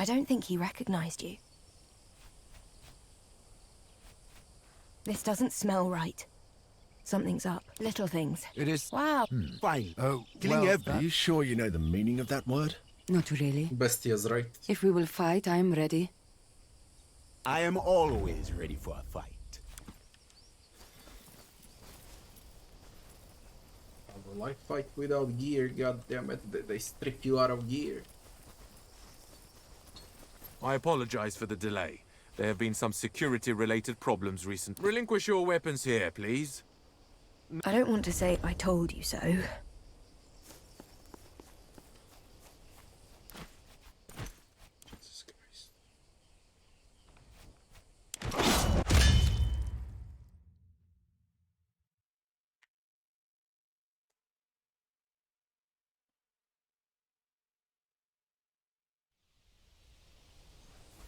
I don't think he recognized you. This doesn't smell right. Something's up. Little things. It is... Wow. Fine. Oh, Killing Are you sure you know the meaning of that word? Not really. Bestia's right. If we will fight, I am ready. I am always ready for a fight. How will I fight without gear? God damn it! They strip you out of gear. I apologize for the delay. There have been some security-related problems recently. Relinquish your weapons here, please. I don't want to say I told you so.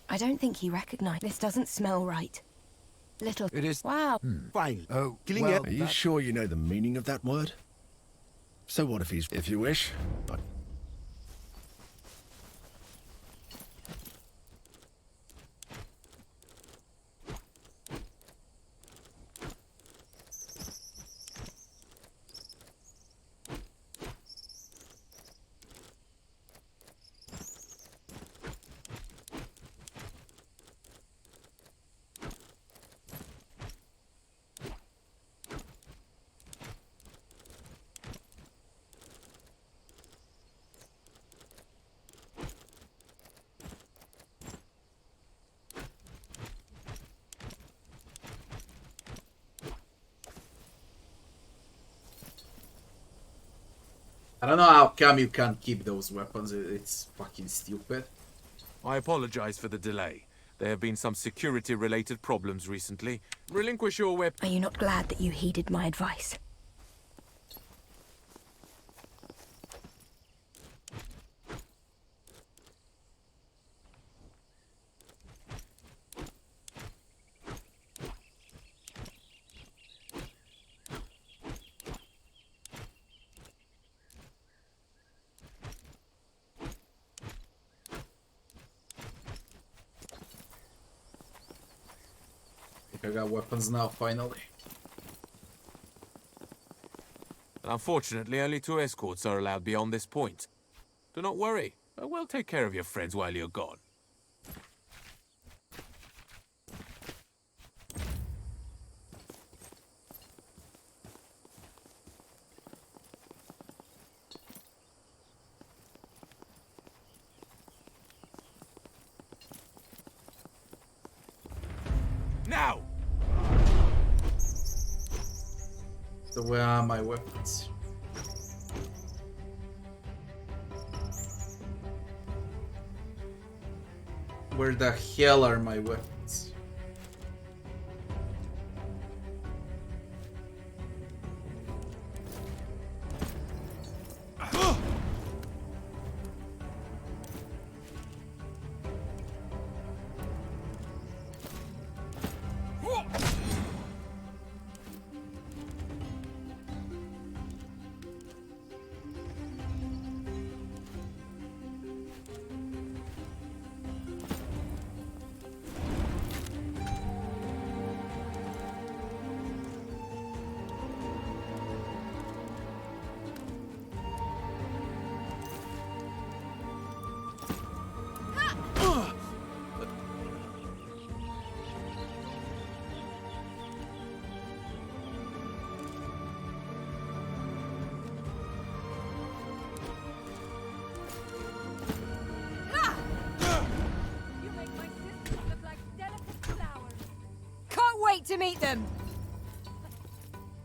I don't think he recognized. This doesn't smell right. Little. It is... Wow. Fine. Oh, Are you sure you know the meaning of that word? So what if he's... If you wish, but... I don't know how come you can't keep those weapons. It's fucking stupid. I apologize for the delay. There have been some security-related problems recently. Relinquish your weapons. Are you not glad that you heeded my advice? I got weapons now, finally. Unfortunately, only 2 escorts are allowed beyond this point. Do not worry. I will take care of your friends while you're gone. Now! So where are my weapons? Where the hell are my weapons? Wait to meet them!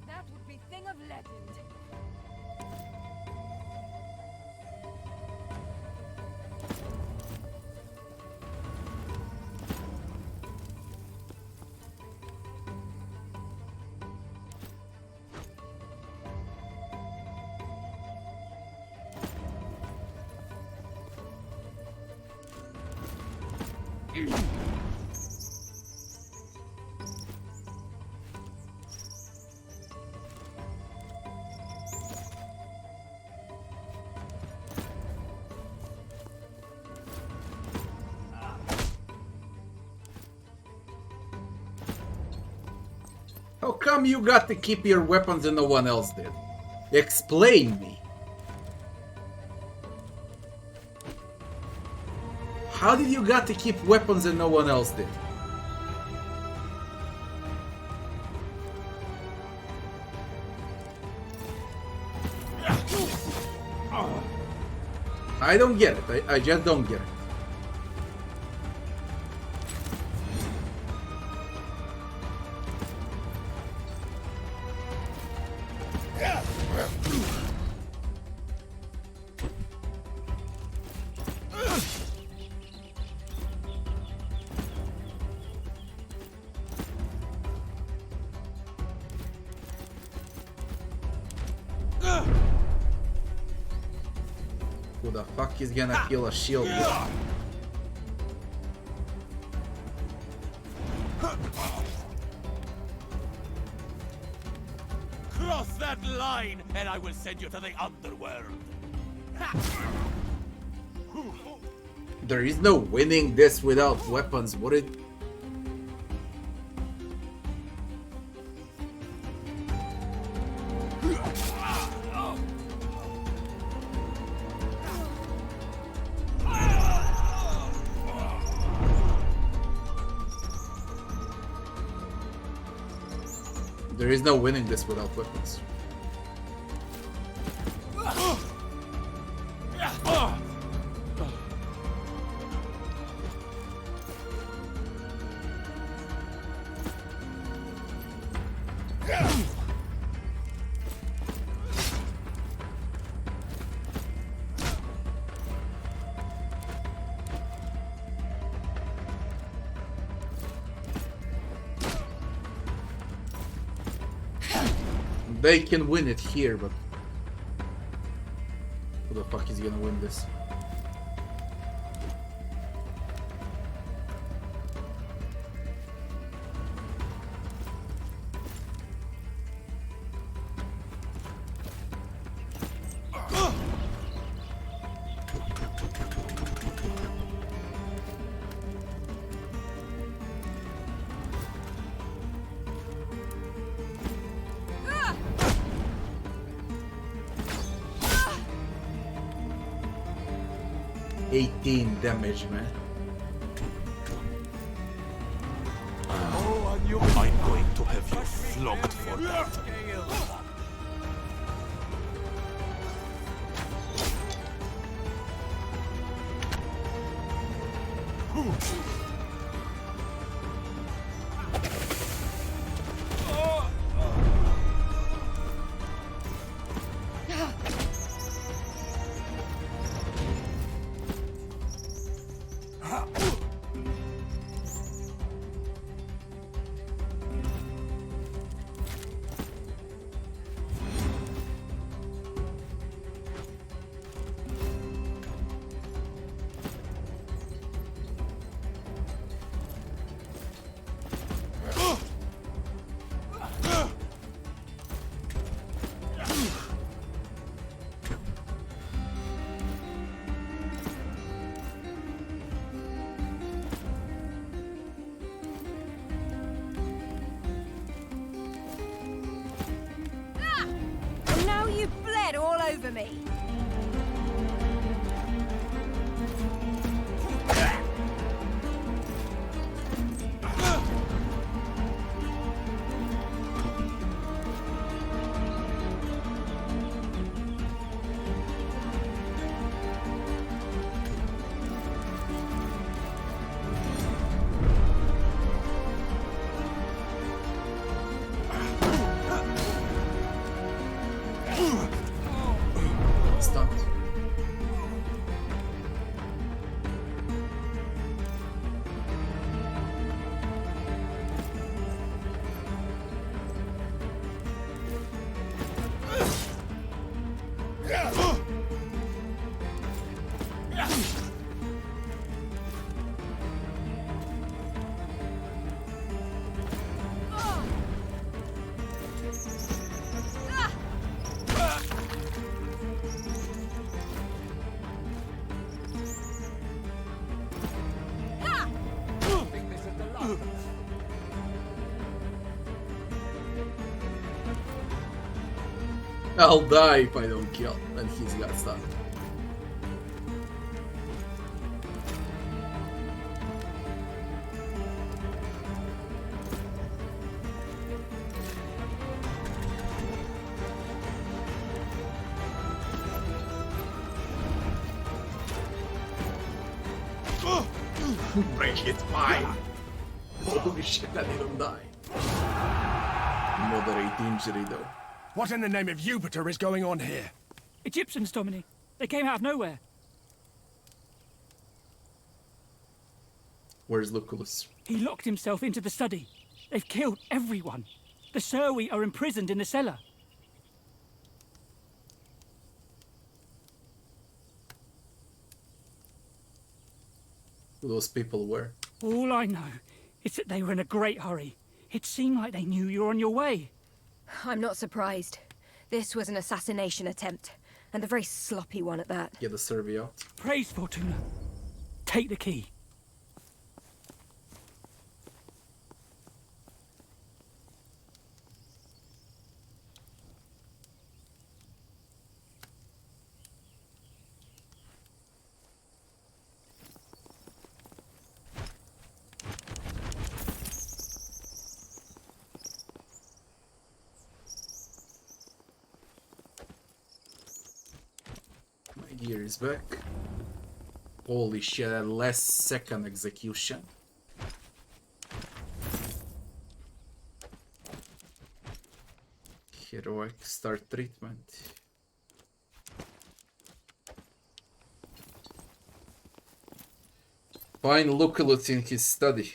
That would be thing of legend. How come you got to keep your weapons and no one else did? Explain me. How did you got to keep weapons and no one else did? I don't get it. I just don't get it. Who the fuck is gonna kill a shield? Cross that line, and I will send you to the underworld. There is no winning this without weapons. What it? There is no winning this without weapons. They can win it here, but who the fuck is gonna win this? Damage, man. Oh, I'm going to have you flogged for that. All over me. I'll die if I don't kill. And he's got stunned. Break it, fine. Holy shit, I didn't die. Moderate injury though. What in the name of Jupiter is going on here? Egyptians, Domine. They came out of nowhere. Where's Lucullus? He locked himself into the study. They've killed everyone. The Serwi are imprisoned in the cellar. Who those people were? All I know is that they were in a great hurry. It seemed like they knew you were on your way. I'm not surprised. This was an assassination attempt, and a very sloppy one at that. Get the Servi out. Praise Fortuna. Take the key. Gear is back. Holy shit, last second execution. Heroic start treatment. Find Lucullus in his study.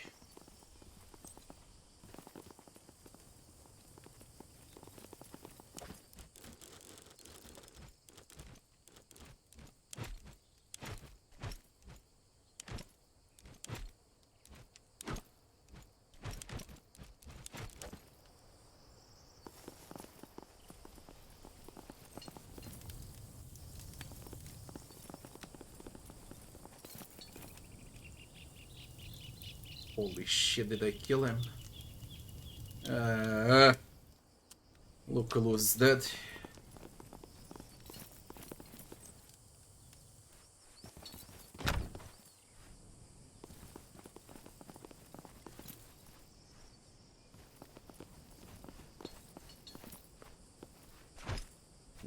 Holy shit, did I kill him? Lucullus is dead.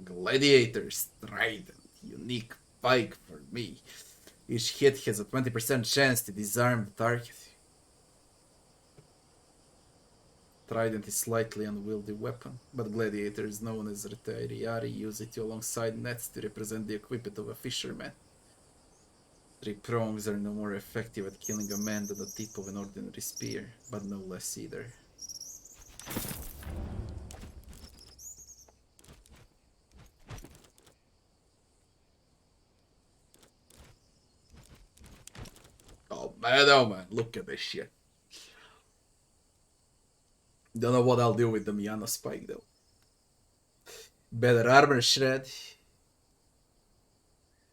Gladiator's Trident, unique pike for me. Each hit has a 20% chance to disarm the target. Trident is slightly unwieldy weapon, but gladiators known as retiari use it alongside nets to represent the equipment of a fisherman. 3 prongs are no more effective at killing a man than the tip of an ordinary spear, but no less either. Oh man, look at this shit. Don't know what I'll do with the Miana spike though. Better armor shred.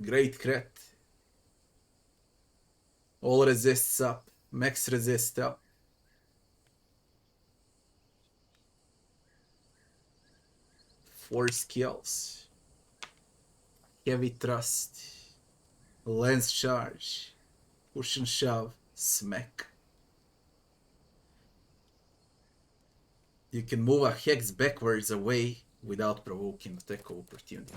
Great crit. All resists up. Max resist up. Four skills. Heavy thrust. Lance charge. Push and shove. Smack. You can move a hex backwards away without provoking attack of opportunity.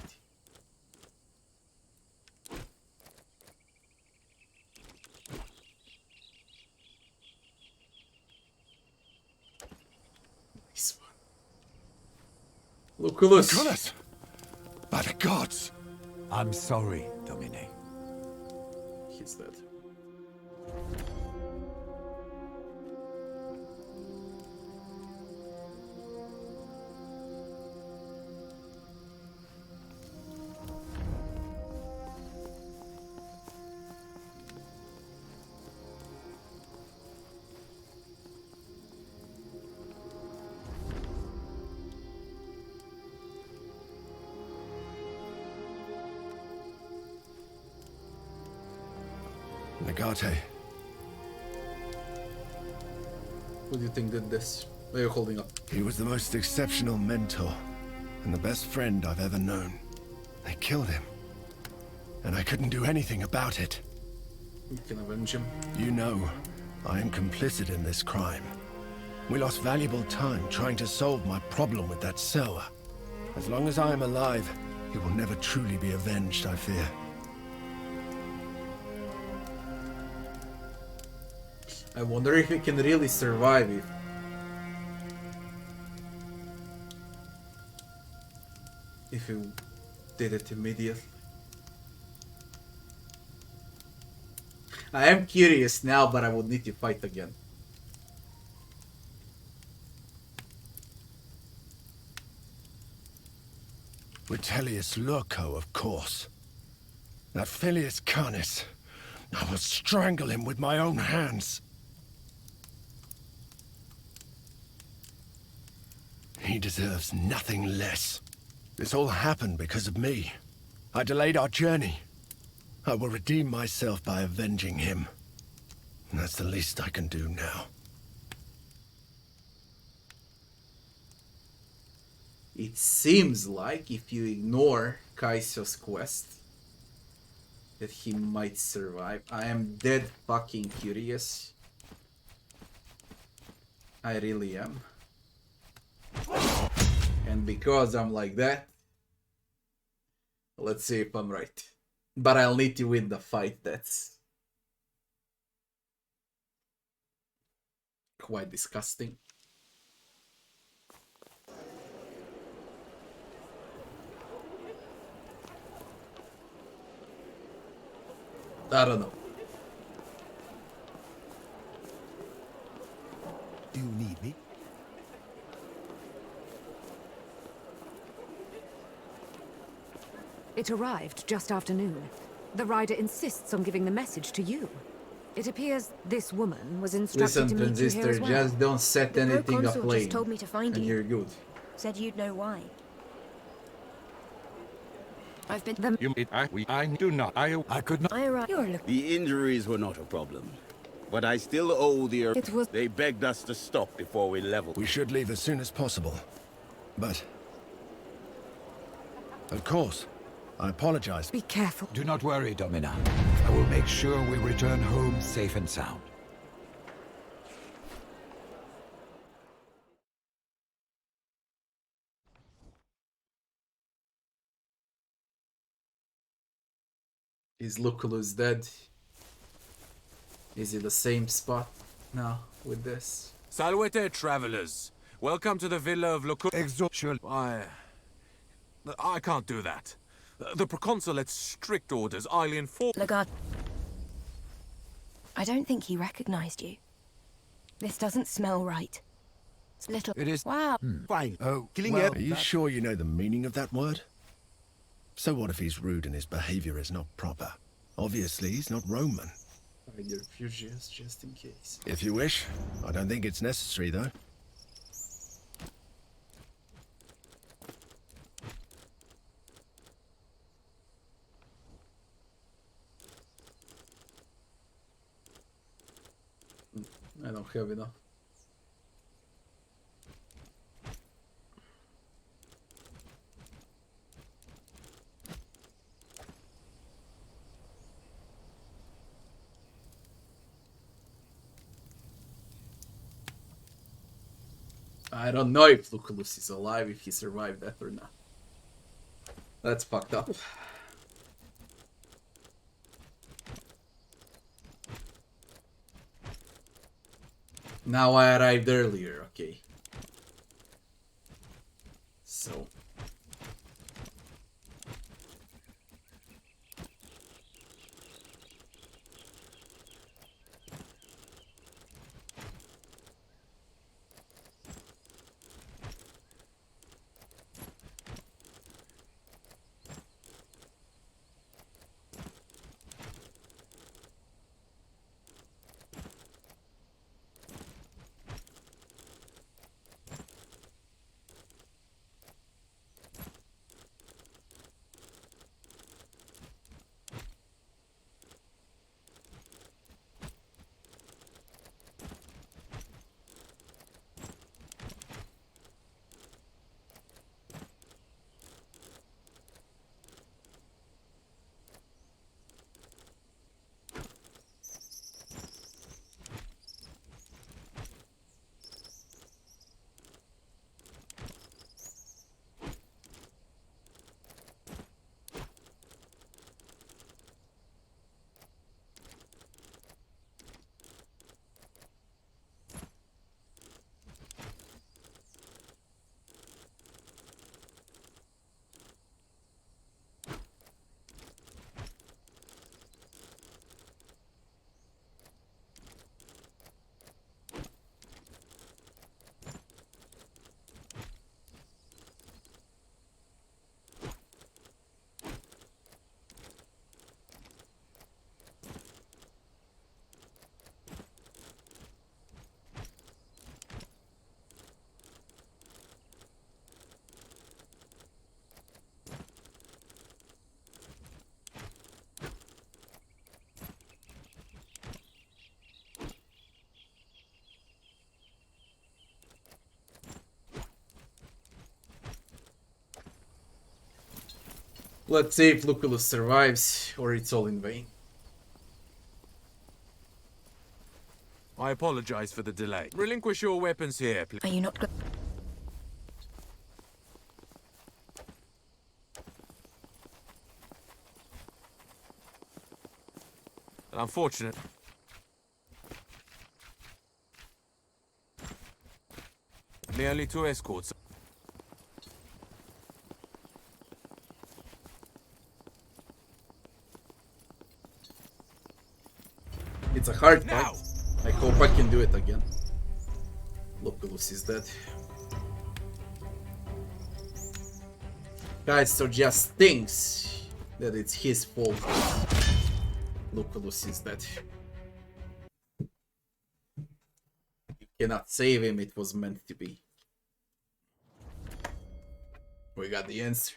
Nice one. Lucullus! Lucullus! By the gods! I'm sorry, Domine. He's dead. Legate. Who do you think did this? What are you holding up? He was the most exceptional mentor, and the best friend I've ever known. They killed him, and I couldn't do anything about it. You can avenge him. You know, I am complicit in this crime. We lost valuable time trying to solve my problem with that sewer. As long as I am alive, he will never truly be avenged, I fear. I wonder if he can really survive it. If he did it immediately. I am curious now, but I would need to fight again. Vitellius Lurco, of course. That Filius Canis. I will strangle him with my own hands. He deserves nothing less. This all happened because of me. I delayed our journey. I will redeem myself by avenging him. That's the least I can do now. It seems like if you ignore Kaiser's quest, that he might survive. I am dead fucking curious. I really am. And because I'm like that, let's see if I'm right. But I'll need to win the fight, that's quite disgusting. I don't know. Do you need me? It arrived just after noon. The rider insists on giving the message to you. It appears this woman was instructed Listen, to meet you here Transistor, as well. just don't set The anything proconsul aflame, just told me to find and you. you're good. Said you'd know why. I've been... I do not. I could not. I arrived... You're looking... The injuries were not a problem. But I still owe the... It was... They begged us to stop before we leveled. We should leave as soon as possible. But... Of course. I apologize. Be careful. Do not worry, Domina. I will make sure we return home safe and sound. Is Lucullus dead? Is he the same spot now with this? Salvete, travelers. Welcome to the villa of Lucullus. Exert. I can't do that. The proconsul had strict orders. I'll inform... Legatus. I don't think he recognized you. This doesn't smell right. It's little... It is... Wow. Fine. Oh, Killing well, Are you sure you know the meaning of that word? So what if he's rude and his behavior is not proper? Obviously, he's not Roman. Find your refuges just in case. If you wish. I don't think it's necessary, though. I don't have enough. I don't know if Lucullus is alive, if he survived that or not. That's fucked up. Now I arrived earlier, okay. So... Let's see if Lucullus survives, or it's all in vain. I apologize for the delay. Relinquish your weapons here, please. Are you not... Unfortunate. The only 2 escorts. It's a hard fight. I hope I can do it again. Lucullus is dead. Guys, so just thinks that it's his fault. Lucullus is dead. You cannot save him, it was meant to be. We got the answer.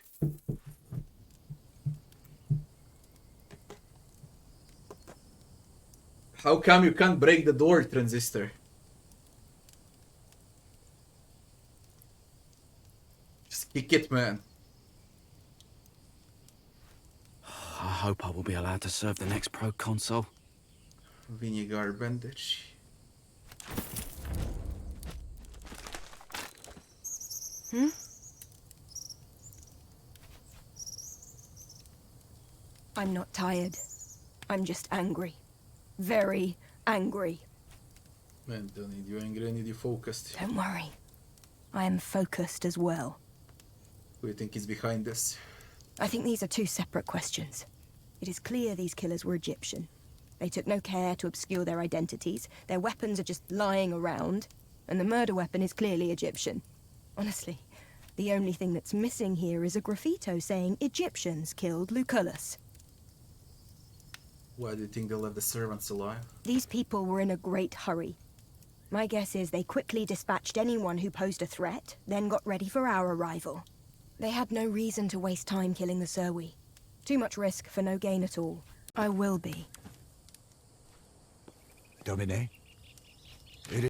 How come you can't break the door, Transistor? Just kick it, man. I hope I will be allowed to serve the next proconsul. Vinegar bandage. I'm not tired. I'm just angry. Very angry. Man, don't need you angry, I need you focused. Don't worry. I am focused as well. Who do you think is behind this? I think these are 2 separate questions. It is clear these killers were Egyptian. They took no care to obscure their identities. Their weapons are just lying around. And the murder weapon is clearly Egyptian. Honestly, the only thing that's missing here is a graffito saying Egyptians killed Lucullus. Why do you think they left the servants alive? These people were in a great hurry. My guess is they quickly dispatched anyone who posed a threat, then got ready for our arrival. They had no reason to waste time killing the Serwi. Too much risk for no gain at all. I will be. Domine?